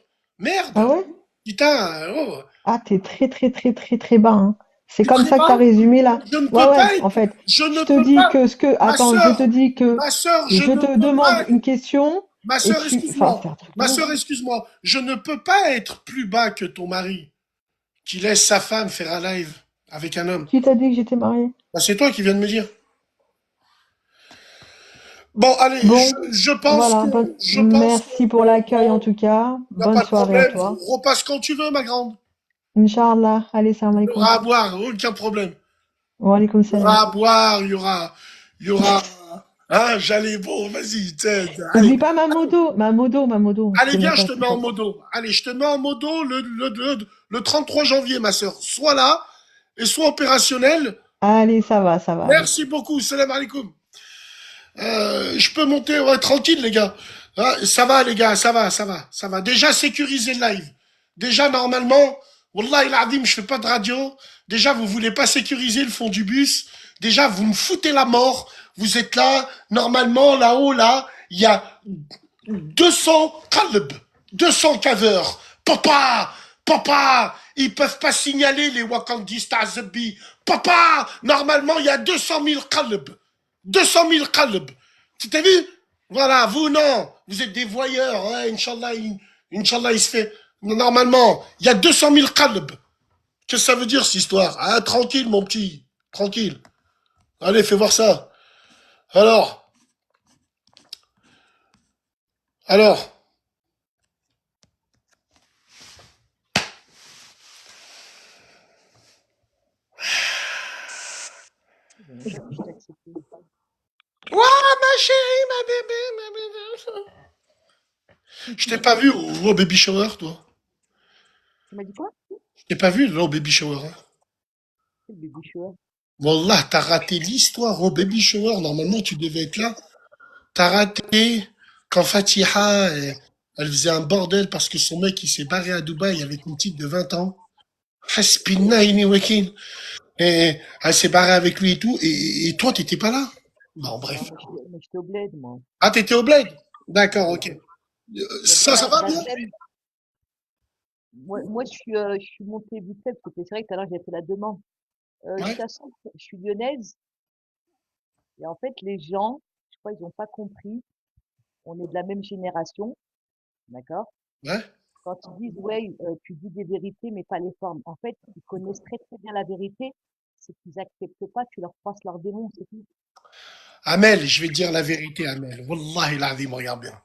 Ah Merde. ouais? Putain, oh. Ah, t'es très bas, hein. C'est Je suis comme très ça que t'as bas. résumé là. Je ne Ouais, peux ouais, pas en être, fait, je ne je te peux dis pas. que Ma attends, je te sœur, dis que ma sœur, je je ne te peux demande pas. une question Ma et sœur, tu, enfin, c'est excuse-moi. un truc de Ma ouf. sœur, excuse-moi. Je ne peux pas être plus bas que ton mari qui laisse sa femme faire un live avec un homme. Qui t'a dit que j'étais mariée? Bah, c'est toi qui viens de me dire. Bon, allez, Bon, voilà, je pense que, merci pour l'accueil en tout cas. y a Bonne pas de soirée à problème. toi. Repasse quand tu veux, ma grande. Inch'Allah. Allez, salam Il y alaikum. aura à boire, aucun problème. Wa alaikum Il y aura salam. à boire, il y aura, hein, j'allais, bon, vas-y, allez. Oublie pas ma modo. Allez, Je connais viens, pas, je te c'est mets en quoi? modo. Allez, je te mets en modo le 33 janvier, ma sœur. Sois là et sois opérationnel. Allez, ça va, allez. Merci beaucoup. Salam alaikum. Je peux monter, ouais, tranquille, les gars. Ah, ça va, les gars, ça va. Déjà, sécuriser le live. Déjà, normalement, Wallah il adim, je fais pas de radio. Déjà, vous voulez pas sécuriser le fond du bus. Déjà, vous me foutez la mort. Vous êtes là, normalement, là-haut, là, il y a 200 qalb, 200 caveurs. Papa, ils peuvent pas signaler les Wakandistes à Zabi. Papa, normalement, il y a 200 000 qalb. 200 000 qalb. Tu t'as vu? Voilà, vous, non. Vous êtes des voyeurs. Ouais, Inch'Allah, il se fait. Normalement, il y a 200 000 qalb. Qu'est-ce que ça veut dire, cette histoire? Ah, tranquille, mon petit. Tranquille. Allez, fais voir ça. Alors, alors. Ouah, ma chérie, ma bébé, ma bébé. Si, Je si, t'ai pas si. vu au baby shower, toi. Tu m'as dit quoi? Je t'ai pas vu là, au baby shower. Hein. C'est le baby shower. Wallah, t'as raté l'histoire au baby shower. Normalement, tu devais être là. T'as raté quand Fatiha, elle faisait un bordel parce que son mec, il s'est barré à Dubaï avec une petite de 20 ans. Hasbinna ini wakil. Et elle s'est barrée avec lui et tout. Et toi, t'étais pas là. Bon, Non, bref. mais j'étais au bled, moi. Ah, t'étais au bled? D'accord, ok. Ouais. Mais Ça va bien? Bassem, je suis montée vite fait, parce que c'est vrai que tout à l'heure, j'ai fait la demande. Je Ouais, t'assure, je suis lyonnaise, et en fait, les gens, je crois, ils n'ont pas compris. On est de la même génération, d'accord? ouais. Quand ils disent, ouais, tu dis des vérités, mais pas les formes. En fait, ils connaissent très, très bien la vérité. C'est qu'ils acceptent pas, tu leur passes leurs démons, c'est tout. Amel, je vais te dire la vérité, Amel. Wallahi l'azim, regarde bien.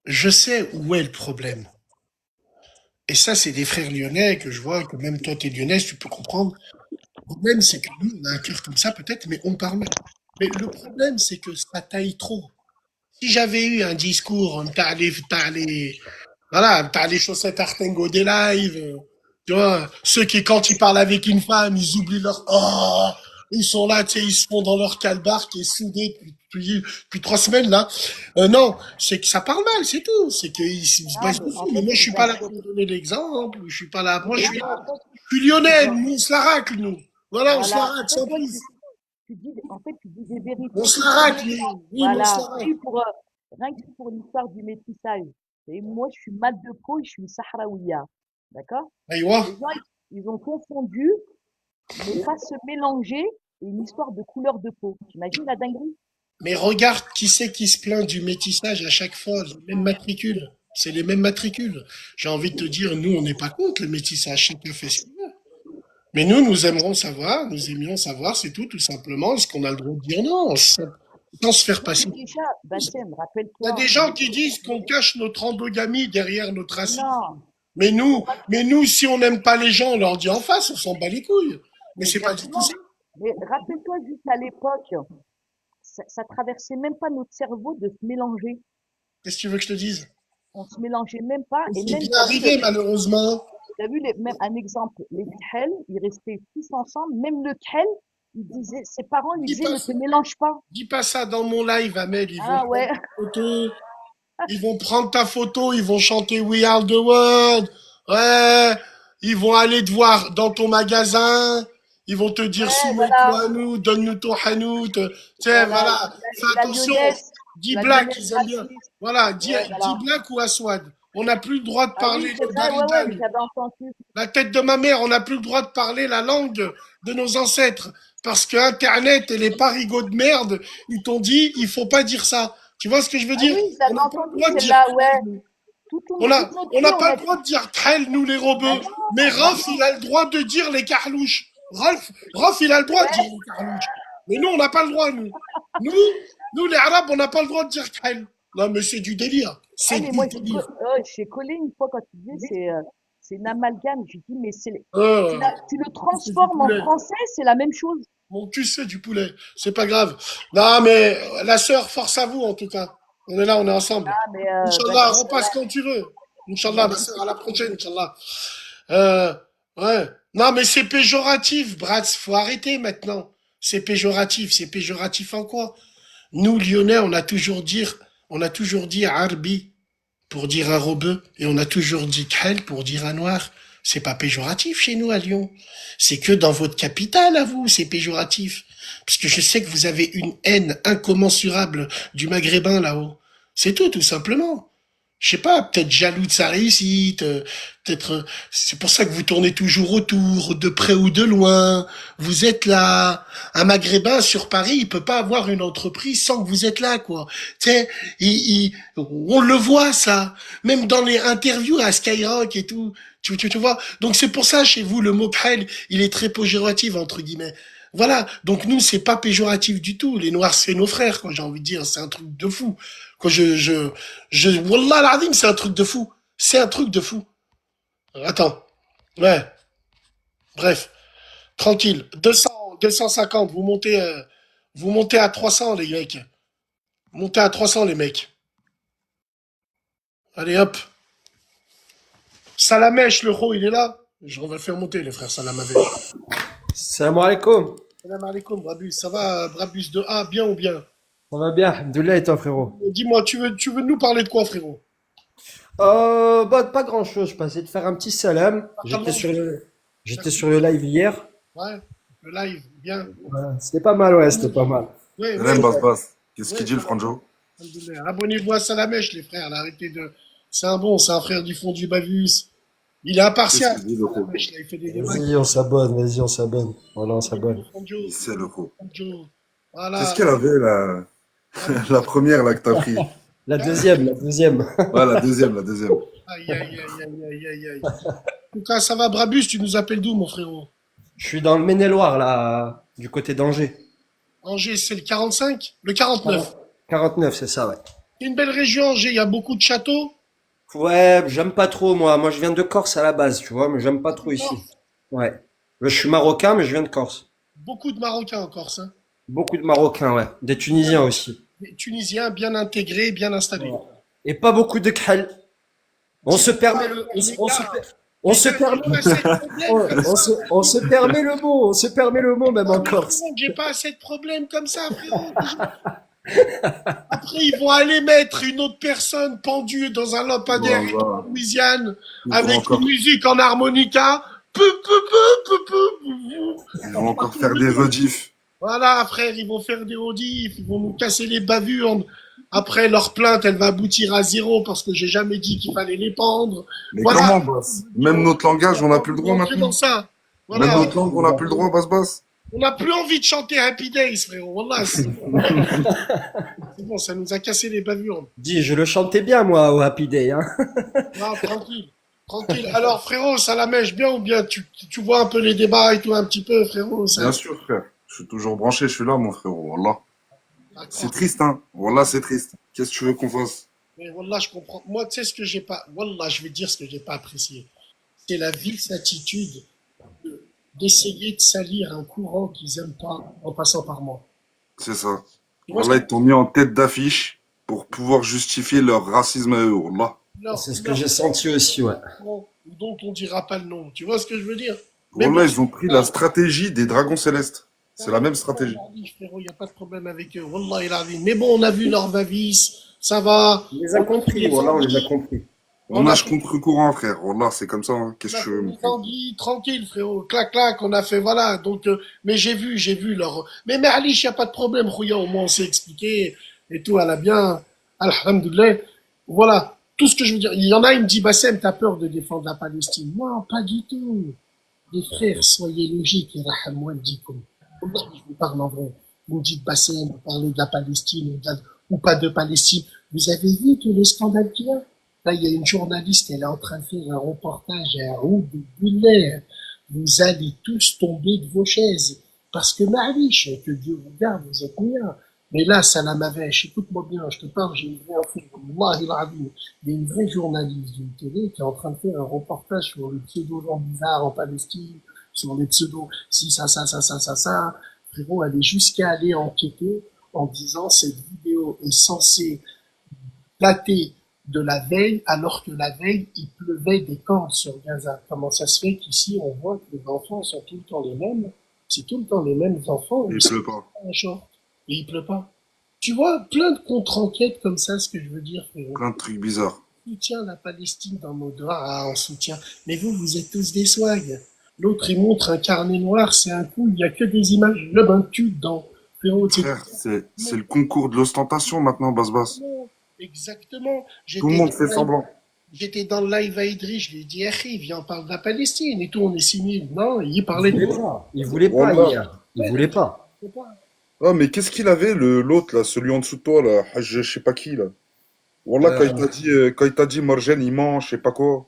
Je sais où est le problème. Et ça, c'est des frères lyonnais que je vois, que même toi, t'es lyonnaise, tu peux comprendre. Le problème, c'est que nous, on a un cœur comme ça, peut-être, mais on parle mal. Mais le problème, c'est que ça taille trop. Si j'avais eu un discours, voilà, t'as les chaussettes Artengo des lives, tu vois, ceux qui, quand ils parlent avec une femme, ils oublient leur, oh, ils sont là, tu sais, ils se font dans leur calbar qui est soudé depuis 3 semaines, là. Non, c'est que ça parle mal, c'est tout. C'est qu'ils se Non, basent mais dessus. en Mais fait, moi, je suis ils pas là pour te acceptent. donner l'exemple, je suis pas là, moi, Mais non, en fait, je suis lyonnais, nous, on se la racle, nous. Voilà, on se la voilà. En racle, fait, sans toi, plus. tu dis des On vérités se que la tu connais racle, pas. nous. Oui, mais on se Voilà. la racle. Rien que pour l'histoire du métissage. Et moi, je suis mat de peau et je suis sahraouia. D'accord? Aïwa. Les gens, ils ont confondu ne pas se mélanger et une histoire de couleur de peau. T'imagines la dinguerie? Mais regarde qui c'est qui se plaint du métissage à chaque fois, les mêmes matricules. C'est les mêmes matricules. J'ai envie de te dire, nous, on n'est pas contre le métissage, chacun fait ce qu'il veut. Mais nous, nous aimerons savoir, nous aimions savoir, c'est tout, tout simplement, est-ce qu'on a le droit de dire non, sans se faire Non, mais passer. déjà, Bassem, Il y a des rappelle-toi, gens qui disent qu'on cache notre endogamie derrière notre racisme. non, faut Mais pas, nous, si on n'aime pas les gens, on leur dit en face, on s'en bat les couilles. Mais mais c'est pas du tout exactement. ça. Mais rappelle-toi juste à l'époque, ça traversait même pas notre cerveau de se mélanger. Qu'est-ce que tu veux que je te dise? On se mélangeait même pas. Et C'est même, bien arrivé, malheureusement. même un exemple, les Khel, ils restaient tous ensemble. Même le Khel, ses parents lui Dis disaient, pas ne te mélange pas. Dis pas ça dans mon live, Ahmed. Ils vont Ah prendre ouais. ta photo. Ils vont prendre ta photo. Ils vont chanter We Are the World. Ouais. Ils vont aller te voir dans ton magasin. Ils vont te dire Ouais, soumets-toi voilà. à nous, donne-nous ton hanout. Tu sais, Voilà. voilà. Fais La attention. lyonnaise, Dis la black, lyonnaise ils aiment bien. raciste. Voilà. Ouais, Dis voilà. black ou Aswad. On n'a plus le droit de Ah oui, parler c'est le vrai, ouais, ouais, mais baridan. j'avais entendu. La tête de ma mère, on n'a plus le droit de parler la langue de nos ancêtres. Parce que Internet et les parigots de merde, ils t'ont dit, il faut pas dire ça. Tu vois ce que je veux Ah dire? oui, On j'avais n'a pas le entendu droit de dire celle-là, trell, ouais. nous. Toute notre On vie, n'a on pas a le droit dit, de dire trell, nous les bah rebeux. Mais non, bah Rolf, il non. a le droit de dire les carlouches. Rolf, il a le droit de dire Ouais. les carlouches. Mais nous, on n'a pas le droit, nous. Nous, nous, les Arabes, on n'a pas le droit de dire trell. Non, mais c'est du délire. Ah, C'est mais du moi, délire. j'ai collé une fois quand tu disais, c'est une amalgame. J'ai dit, mais Euh, tu le c'est du transformes en poulet. français, c'est la même chose. Mon cul, c'est du poulet. C'est pas grave. Non, mais la sœur, force à vous, en tout cas. On est là, on est ensemble. Ah, mais Inch'Allah, vas-y, repasse quand tu veux. Inch'Allah, ma vas-y. sœur, à la prochaine, Inch'Allah. Euh, ouais. Non, mais c'est péjoratif, Bratz. Faut arrêter maintenant. C'est péjoratif. C'est péjoratif en quoi? Nous, Lyonnais, on a toujours dit Arbi pour dire un rebeu et on a toujours dit Khel pour dire un noir. C'est pas péjoratif chez nous à Lyon. C'est que dans votre capitale à vous, c'est péjoratif. Parce que je sais que vous avez une haine incommensurable du maghrébin là-haut. C'est tout, tout simplement. Je sais pas, peut-être jaloux de sa réussite, peut-être c'est pour ça que vous tournez toujours autour, de près ou de loin. Vous êtes là. Un Maghrébin sur Paris, il peut pas avoir une entreprise sans que vous êtes là, quoi. Tu sais, on le voit ça, même dans les interviews à Skyrock et tout. Tu vois. Donc c'est pour ça chez vous le mot krel, il est très péjoratif entre guillemets. Voilà. Donc nous c'est pas péjoratif du tout. Les Noirs c'est nos frères, quoi. J'ai envie de dire, c'est un truc de fou. Quand Wallah l'azim, c'est un truc de fou. C'est un truc de fou. Attends. Ouais. Bref. Tranquille. 200, 250. Vous montez à 300, les mecs. Montez à 300, les mecs. Allez hop. Salamèche, le ro, il est là. On va le faire monter, les frères Salamèche. Salam alaikum. Salam alaikum, Brabus. Ça va, Brabus de A, bien ou bien? Ça va bien, Alhamdoulilah, et toi, frérot? Dis-moi, tu veux nous parler de quoi, frérot? Bah, pas grand-chose. Je passais de faire un petit salam. J'étais sur le live hier. Ouais, le live, bien. Ouais, c'était pas mal, ouais, c'était pas mal. Ouais, Salam ouais, Bas. Qu'est-ce qu'il ouais. dit le Franjo? Alhamdoulilah. Abonnez-vous à Salamèche, les frères. Là, arrêtez de. C'est un frère du fond du Bavus. Il est Qu'est-ce impartial. qu'il dit le Ro? Salamèche, là, il fait des débats. Vas-y, on s'abonne. Voilà, on s'abonne. Il sait le Ro. Voilà. Qu'est-ce qu'elle avait la première là que t'as pris? La deuxième. Ouais, la deuxième. Aïe, aïe, aïe, aïe, aïe, aïe. En tout cas, ça va, Brabus, tu nous appelles d'où, mon frérot? Je suis dans le Maine-et-Loire, là, du côté d'Angers. Angers, c'est le 45? Le 49. 49, c'est ça, ouais. C'est une belle région, Angers, il y a beaucoup de châteaux. Ouais, j'aime pas trop, moi. Moi, je viens de Corse à la base, tu vois, mais j'aime pas trop ici. Ouais. Je suis marocain, mais je viens de Corse. Beaucoup de Marocains en Corse, hein. Beaucoup de Marocains, ouais. Des Tunisiens aussi. Des Tunisiens bien intégrés, bien installés. Et pas beaucoup de Khal. On se permet le, on se permet, on se permet le mot même en Corse. J'ai pas assez de problèmes comme ça, frérot. Après, ils vont aller mettre une autre personne pendue dans un lampadaire Voilà. en Louisiane Ils vont avec encore- une musique en harmonica. Ils vont encore faire des rediffs. Voilà, frère, ils vont faire des audifs, ils vont nous casser les bavures. Après, leur plainte, elle va aboutir à zéro parce que j'ai jamais dit qu'il fallait les pendre. Mais Voilà. comment, Bas? Même notre langage, on n'a plus le droit Rentrer maintenant. dans ça. Même Voilà. notre langue, on n'a plus le droit, Bas. On n'a plus envie de chanter Happy Days, frérot. Wallah, c'est bon. C'est bon, ça nous a cassé les bavures. Dis, je le chantais bien, moi, au Happy Day, hein. Non, tranquille. Tranquille. Alors, frérot, ça la mèche bien ou bien tu vois un peu les débats et tout un petit peu, frérot. Ça... Bien sûr, frère. Je suis toujours branché, je suis là, mon frérot. Wallah. D'accord. C'est triste, hein. Wallah, c'est triste. Qu'est-ce que tu veux qu'on fasse? Mais Wallah, je comprends. Moi, tu sais ce que j'ai pas. Wallah, je vais dire ce que j'ai pas apprécié. C'est la vile attitude d'essayer de salir un courant qu'ils aiment pas en passant par moi. C'est ça. Tu vois ce Wallah, que- ils t'ont mis en tête d'affiche pour pouvoir justifier leur racisme à eux. Wallah. leur- C'est ce que leur j'ai senti aussi, ouais. courant dont on dira pas le nom. Tu vois ce que je veux dire? Mais Wallah, bon, ils ont pris la stratégie des dragons célestes. C'est la même stratégie. Frérot, il n'y a pas de problème avec eux. Wallah, il a vu. Mais bon, on a vu leur bavis. Ça va. On les a compris, voilà, on les a compris. On nage contre courant, frère. Wallah, c'est comme ça. Hein. Qu'est-ce que tu veux, mon frère? Tanguy, tranquille, frérot. Clac, clac, on a fait, voilà. Donc, mais j'ai vu leur. Mais Alice, il n'y a pas de problème, Rouya. Au moins, on s'est expliqué et tout. Elle a bien. Alhamdoulilah. Voilà. Tout ce que je veux dire. Il y en a, il me dit, Bassem, t'as peur de défendre la Palestine. Non, pas du tout. Les frères, soyez logiques. Et rahamouan dikum. Je vous parle en vrai. Vous me dites, Bassem, vous parlez de la Palestine ou pas de Palestine. Vous avez vu tout le scandale qu'il y a? Là, il y a une journaliste, elle est en train de faire un reportage à Roubaix. Vous allez tous tomber de vos chaises. Parce que, Malish, que Dieu vous garde, vous êtes bien. Mais là, ça la m'avèche. Écoute-moi bien, je te parle, j'ai une vraie info. Wallahi al-azim. Il y a une vraie journaliste d'une télé qui est en train de faire un reportage sur le pseudo-gens bizarres en Palestine, sur les pseudos, si, ça. Frérot, elle est jusqu'à aller enquêter en disant cette vidéo est censée dater de la veille, alors que la veille, il pleuvait des camps sur Gaza. Comment ça se fait qu'ici, on voit que les enfants sont tout le temps les mêmes? C'est tout le temps les mêmes enfants. Il pleut pas. Un short. Et il pleut pas. Tu vois, plein de contre-enquêtes comme ça, ce que je veux dire, frérot. Plein de trucs bizarres. On soutient la Palestine dans nos doigts, ah, on soutient. Mais vous êtes tous des swags. L'autre, il montre un carnet noir, c'est un coup, il y a que des images, le bain de cul dedans. Frérot, Frère, c'est le concours de l'ostentation maintenant, Bas. exactement. Tout le monde fait semblant. J'étais dans le live à Idriss, je lui ai dit, viens, on parle de la Palestine et tout, on est signé. Non, il parlait de Il voulait pas Voilà. hier. Il voulait pas. Ah, mais qu'est-ce qu'il avait, l'autre, là, celui en dessous de toi, là, je sais pas qui, là. Wallah, quand il t'a dit, Morgen, il ment, je sais pas quoi.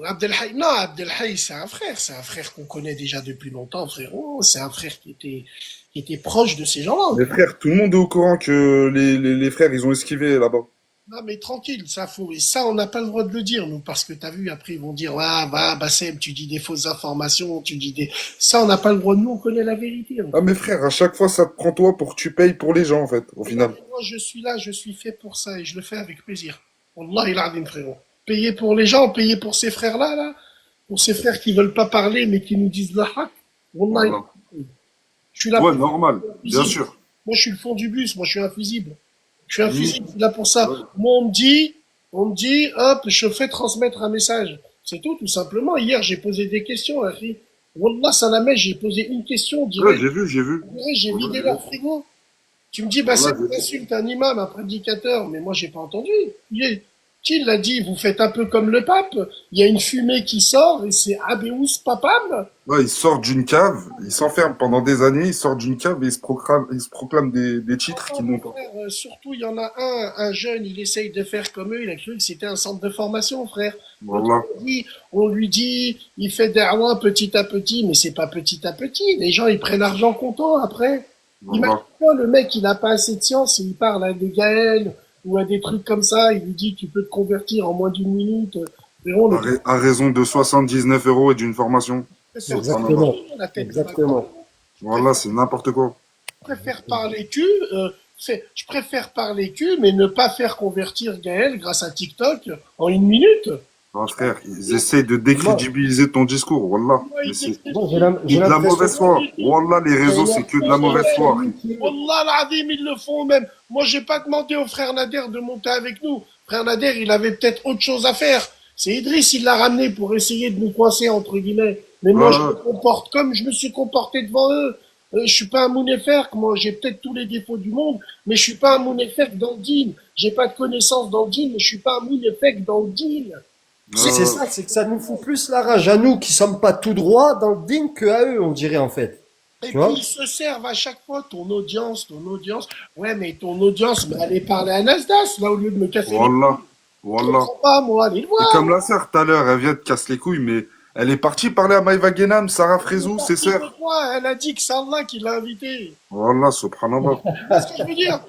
Abdelhaï, non, Abdelhaï, c'est un frère qu'on connaît déjà depuis longtemps, frérot. C'est un frère qui était proche de ces gens-là. Mais frère, tout le monde est au courant que les frères, ils ont esquivé là-bas. Non, mais tranquille, et ça, on n'a pas le droit de le dire, nous, parce que t'as vu, après, ils vont dire, ah, bah, Bassem, tu dis des fausses informations, ça, on n'a pas le droit, nous, on connaît la vérité. Ah, mais frère, à chaque fois, ça te prend toi pour que tu payes pour les gens, en fait, au final. Moi, je suis là, je suis fait pour ça, et je le fais avec plaisir. Wallah, il a dit, frérot. Payer pour les gens, payer pour ces frères-là, là. Pour ces frères qui veulent pas parler, mais qui nous disent la haq. Wallah, Voilà. je suis là Ouais, pour normal, bien fusible. sûr. Moi, je suis le fond du bus. Moi, je suis un fusible. Je suis un Mhm. fusible. Je suis là pour ça. Ouais. Moi, on me dit, hop, je fais transmettre un message. C'est tout simplement. Hier, j'ai posé des questions, Akhi. Wallah, Salamé, j'ai posé une question, Ouais, j'ai vu. on dirait, j'ai Voilà, vidé j'ai vu. leur frigo. Tu me dis, bah, c'est Voilà, une j'ai vu. insulte un imam, un prédicateur, mais moi, j'ai pas entendu. Qui l'a dit, vous faites un peu comme le pape. Il y a une fumée qui sort et c'est Abéus Papam. Ouais, il sort d'une cave, il s'enferme pendant des années, il sort d'une cave et il se proclame des titres Oh, qui mon n'ont pas. frère, surtout, il y en a un jeune, il essaye de faire comme eux, il a cru que c'était un centre de formation, frère. L'autre, Voilà, on lui dit, il fait da'wah petit à petit, mais c'est pas petit à petit. Les gens, ils prennent l'argent comptant après. voilà. Imagine-toi, le mec, il n'a pas assez de science et il parle à des Gaël ou à des trucs comme ça, il lui dit, tu peux te convertir en moins d'une minute. Frérot, le À raison de 79 € et d'une formation. préfère Exactement. la tête de ma Exactement. Voilà, c'est n'importe quoi. préfère parler cul, je préfère parler cul, mais ne pas faire convertir Gaël grâce à TikTok en une minute. Ah, frère, ils essayent de Moi, décrédibiliser ton discours, Wallah. Moi, Mais il c'est décrit- moi, que de la l'impression mauvaise foi. Wallah, les réseaux, c'est que de la mauvaise foi. Wallah l'azim, ils le font même. Moi, j'ai pas demandé au frère Nader de monter avec nous. Frère Nader, il avait peut-être autre chose à faire. C'est Idriss, il l'a ramené pour essayer de nous coincer, entre guillemets. Mais moi, je me comporte comme je me suis comporté devant eux. Je suis pas un Mouneferk, moi, j'ai peut-être tous les défauts du monde, mais je suis pas un Mouneferk dans le djinn. J'ai pas de connaissances dans le djinn, mais je suis pas un Mouneferk dans le djinn. c'est ça, c'est que ça nous fout plus la rage à nous qui sommes pas tout droit dans le digne que à eux, on dirait en fait. Et Tu vois? puis ils se servent à chaque fois ton audience. Ouais, mais ton audience, mais allez parler à Nasdaq, là, au lieu de me casser les Wallah, Je Wallah. comprends pas, moi, allez le Et voir. comme la sœur, tout à l'heure, elle vient de casser les couilles, mais elle est partie parler à Maïva Genam, Sarah Frézou, ses sœurs. Pourquoi elle a dit que c'est Allah qui l'a invité. Wallah, subhanallah. C'est ce que je veux dire.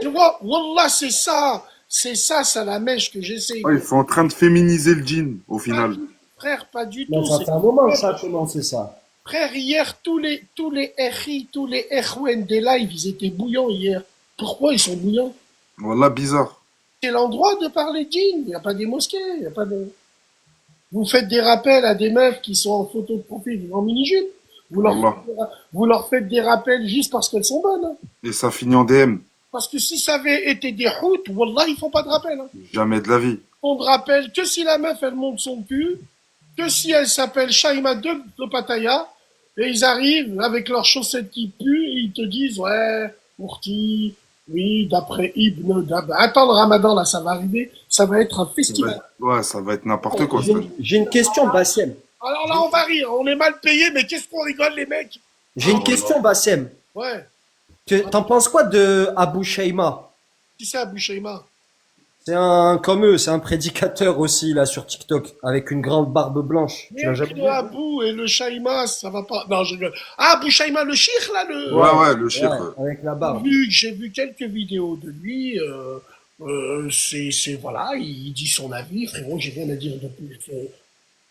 Tu vois, Wallah, c'est ça, la mèche que j'essaye. Ouais, ils sont en train de féminiser le djinn, au final. Frère, pas du Non, tout. ça fait un moment que ça a commencé ça. Frère, hier, tous les RI, tous les RON des lives, ils étaient bouillants hier. Pourquoi ils sont bouillants? Wallah, bizarre. C'est l'endroit de parler djinn. Il n'y a pas des mosquées, il n'y a pas de... Vous faites des rappels à des meufs qui sont en photo de profil en mini-jupe. Wallah. Vous leur faites des rappels juste parce qu'elles sont bonnes. Hein. Et ça finit en DM. Parce que si ça avait été des routes, wallah, ils font pas de rappel. Hein. Jamais de la vie. On te rappelle que si la meuf, elle monte son cul, que si elle s'appelle Shaima de Pattaya, et ils arrivent avec leurs chaussettes qui puent, et ils te disent, ouais, Mourti, oui, d'après Ibn Dab. Attends, le ramadan, là, ça va arriver, ça va être un festival. Ouais, ça va être n'importe quoi. J'ai une question, Bassem. Alors là, on va rire, on est mal payés, mais qu'est-ce qu'on rigole, les mecs? J'ai une question, Bassem. Ouais, T'en penses quoi de Abu Shaima? qui c'est Abou Shaima? C'est un comme eux, c'est un prédicateur aussi là sur TikTok avec une grande barbe blanche. Tu l'as jamais Le vu? Abou et le Shaima, ça va pas. Non, je rigole. Ah, Abou Shaima, le chir, là, le... Ouais, le chiffre. Ouais, avec la barbe. J'ai vu quelques vidéos de lui. Voilà, il dit son avis. Frérot, j'ai rien à dire de plus.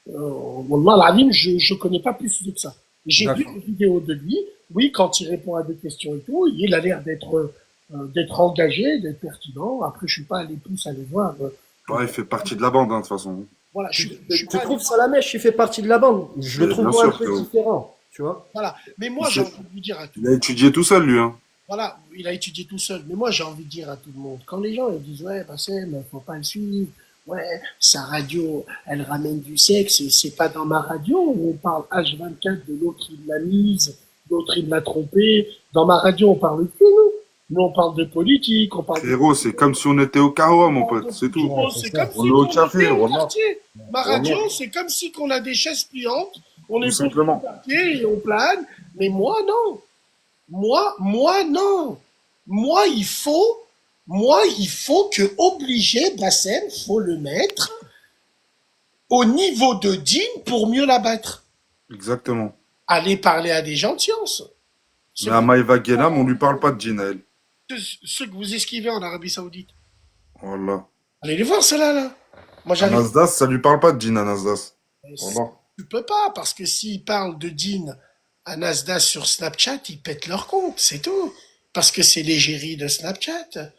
Wallah, l'azim, je connais pas plus que ça. J'ai vu D'accord. des vidéos de lui. Oui, quand il répond à des questions et tout, il a l'air d'être engagé, d'être pertinent. Après, je suis pas allé plus aller voir. Ouais, il fait partie de la bande, hein, de toute façon. Voilà, je Tu suis pas allé- trouves Salamèche, il fait partie de la bande. Je le Mais trouve bien moi un sûr peu que- différent, tu vois. Voilà. Mais moi, Il j'ai fait- envie de lui dire à tout Il a étudié tout seul, lui, hein. Voilà, il a étudié tout seul. Mais moi, j'ai envie de dire à tout le monde, quand les gens ils disent, ouais, Bassem, faut pas le suivre. Ouais, sa radio, elle ramène du sexe et c'est pas dans ma radio où on parle H24 de l'autre, il l'a mise, l'autre, il l'a trompé. Dans ma radio, on parle de tout, nous. Nous, on parle de politique, on parle de... Frérot, c'est comme si on était au Kawa, mon pote, c'est tout. Oh, c'est comme On si est au on café, était au voilà. quartier. Ma radio, c'est comme si qu'on a des chaises pliantes, on Tout est simplement. au quartier et on plane. Mais moi, non. Moi, non. Moi, il faut que obligé, Bassem, faut le mettre au niveau de Dean pour mieux l'abattre. Exactement. Aller parler à des gens de science. Mais à Maïva Genam, on lui parle pas de djinn, à elle. Ceux que vous esquivez en Arabie Saoudite. Voilà. Allez les voir, ceux-là, là. Moi, À j'arrive. Nasdaq, ça lui parle pas de djinn, à Nasdaq. Voilà. Tu peux pas, parce que s'ils parlent de Dean à Nasdaq sur Snapchat, ils pètent leur compte, c'est tout. Parce que c'est l'égérie de Snapchat.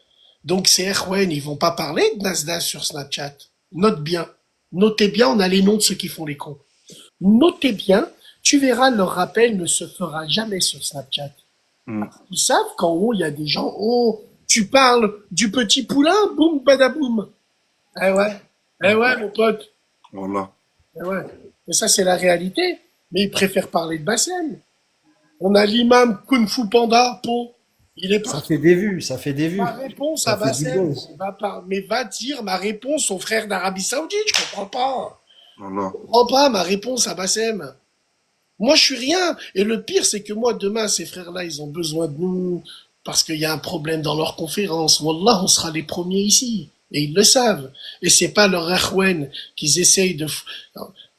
Donc ces Erwan, ils vont pas parler de Nasdaq sur Snapchat. Note bien. Notez bien, on a les noms de ceux qui font les cons. Notez bien, tu verras, leur rappel ne se fera jamais sur Snapchat. Hmm. Ils savent qu'en haut, il y a des gens, oh, tu parles du petit poulain, boum, badaboum. Eh ouais, mon pote. Voilà. Eh ouais. Et ça, c'est la réalité. Mais ils préfèrent parler de Bassem. On a l'imam Kung Fu Panda, Po. Il est Ça parti. fait des vues, ça fait des vues. Ma réponse Ça à fait du Bassem, buzz. mais va dire ma réponse au frère d'Arabie Saoudite, je comprends pas. Voilà. Je comprends pas ma réponse à Bassem. Moi, je suis rien. Et le pire, c'est que moi, demain, ces frères-là, ils ont besoin de nous parce qu'il y a un problème dans leur conférence. Wallah, on sera les premiers ici. Et ils le savent. Et c'est pas leur Ahwen qu'ils essayent de...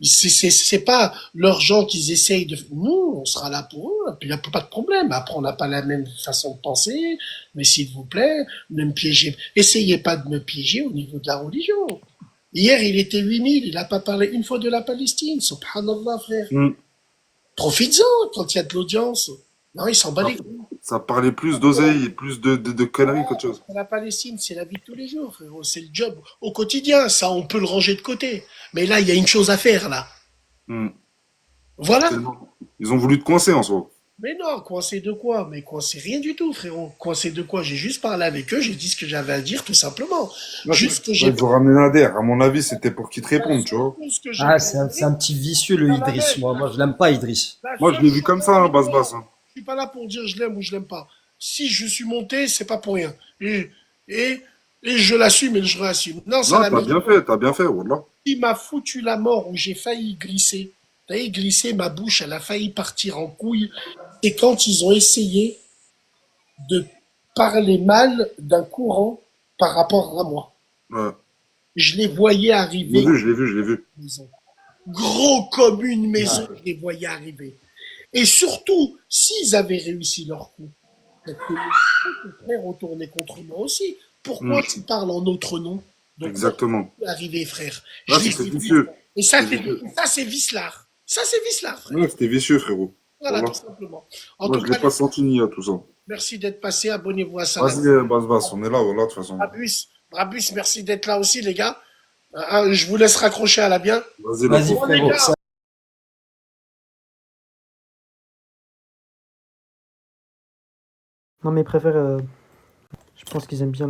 C'est pas leurs gens qu'ils essayent de... Nous, on sera là pour eux. Puis il n'y a pas de problème. Après, on n'a pas la même façon de penser. Mais s'il vous plaît, ne me piégez. Essayez pas de me piéger au niveau de la religion. Hier, il était 8000. Il n'a pas parlé une fois de la Palestine. Subhanallah, frère. Hmm. Profites-en quand il y a de l'audience. Non, il s'en bat les couilles. Ça parlait plus d'oseille et plus de conneries qu'autre chose. La Palestine, c'est la vie de tous les jours, frérot. C'est le job au quotidien. Ça, on peut le ranger de côté. Mais là, il y a une chose à faire, là. Hmm. Voilà. Tellement. Ils ont voulu te coincer en soi. Mais non, coincé de quoi? Mais coincé rien du tout, frérot. Coincé de quoi? J'ai juste parlé avec eux, j'ai dit ce que j'avais à dire, tout simplement. Là, Juste que là, j'ai ils ont ramené Nader. À mon avis, c'était pour qu'ils te répondent, tu vois. tout ce que j'ai Ah, c'est un petit vicieux, le Ça va Idriss. avec. Moi, je l'aime pas, Idriss. La Moi, je seule l'ai vu chose comme ça, hein, avec moi, basse-basse. Hein. je suis pas là pour dire je l'aime ou je l'aime pas. Si je suis monté, c'est pas pour rien. Et, et je l'assume et je réassume. Non, ça Non, la mérite. t'as bien fait, voilà. Il m'a foutu la mort où j'ai failli glisser. T'as failli glisser, ma bouche, elle a failli partir en couille. Et quand ils ont essayé de parler mal d'un courant par rapport à moi. Ouais. Je les voyais arriver dans Je l'ai vu. une maison. Gros comme une maison, je les voyais arriver. Et surtout, s'ils avaient réussi leur coup, peut-être que les frères retournaient contre moi aussi. Pourquoi Hmm. tu parles en notre nom? Donc, Exactement. arrivé, frère. Là, Je les c'était ai vus. vicieux. Et ça, C'était vicieux. c'est vicelard. Ça, c'est vicelard, frère. Ouais, c'était vicieux, frérot. Voilà, Voilà. tout simplement. En Moi, tout je l'ai cas, pas senti ni à tout ça. merci d'être passé. Abonnez-vous à Salam. Vas-y, basse-basse, on est là, voilà, de toute façon. Brabus, merci d'être là aussi, les gars. Je vous laisse raccrocher à la bien. Vas-y, Vas-y, là. Bon, les frérot. gars, Non, mais ils préfèrent. Je pense qu'ils aiment bien.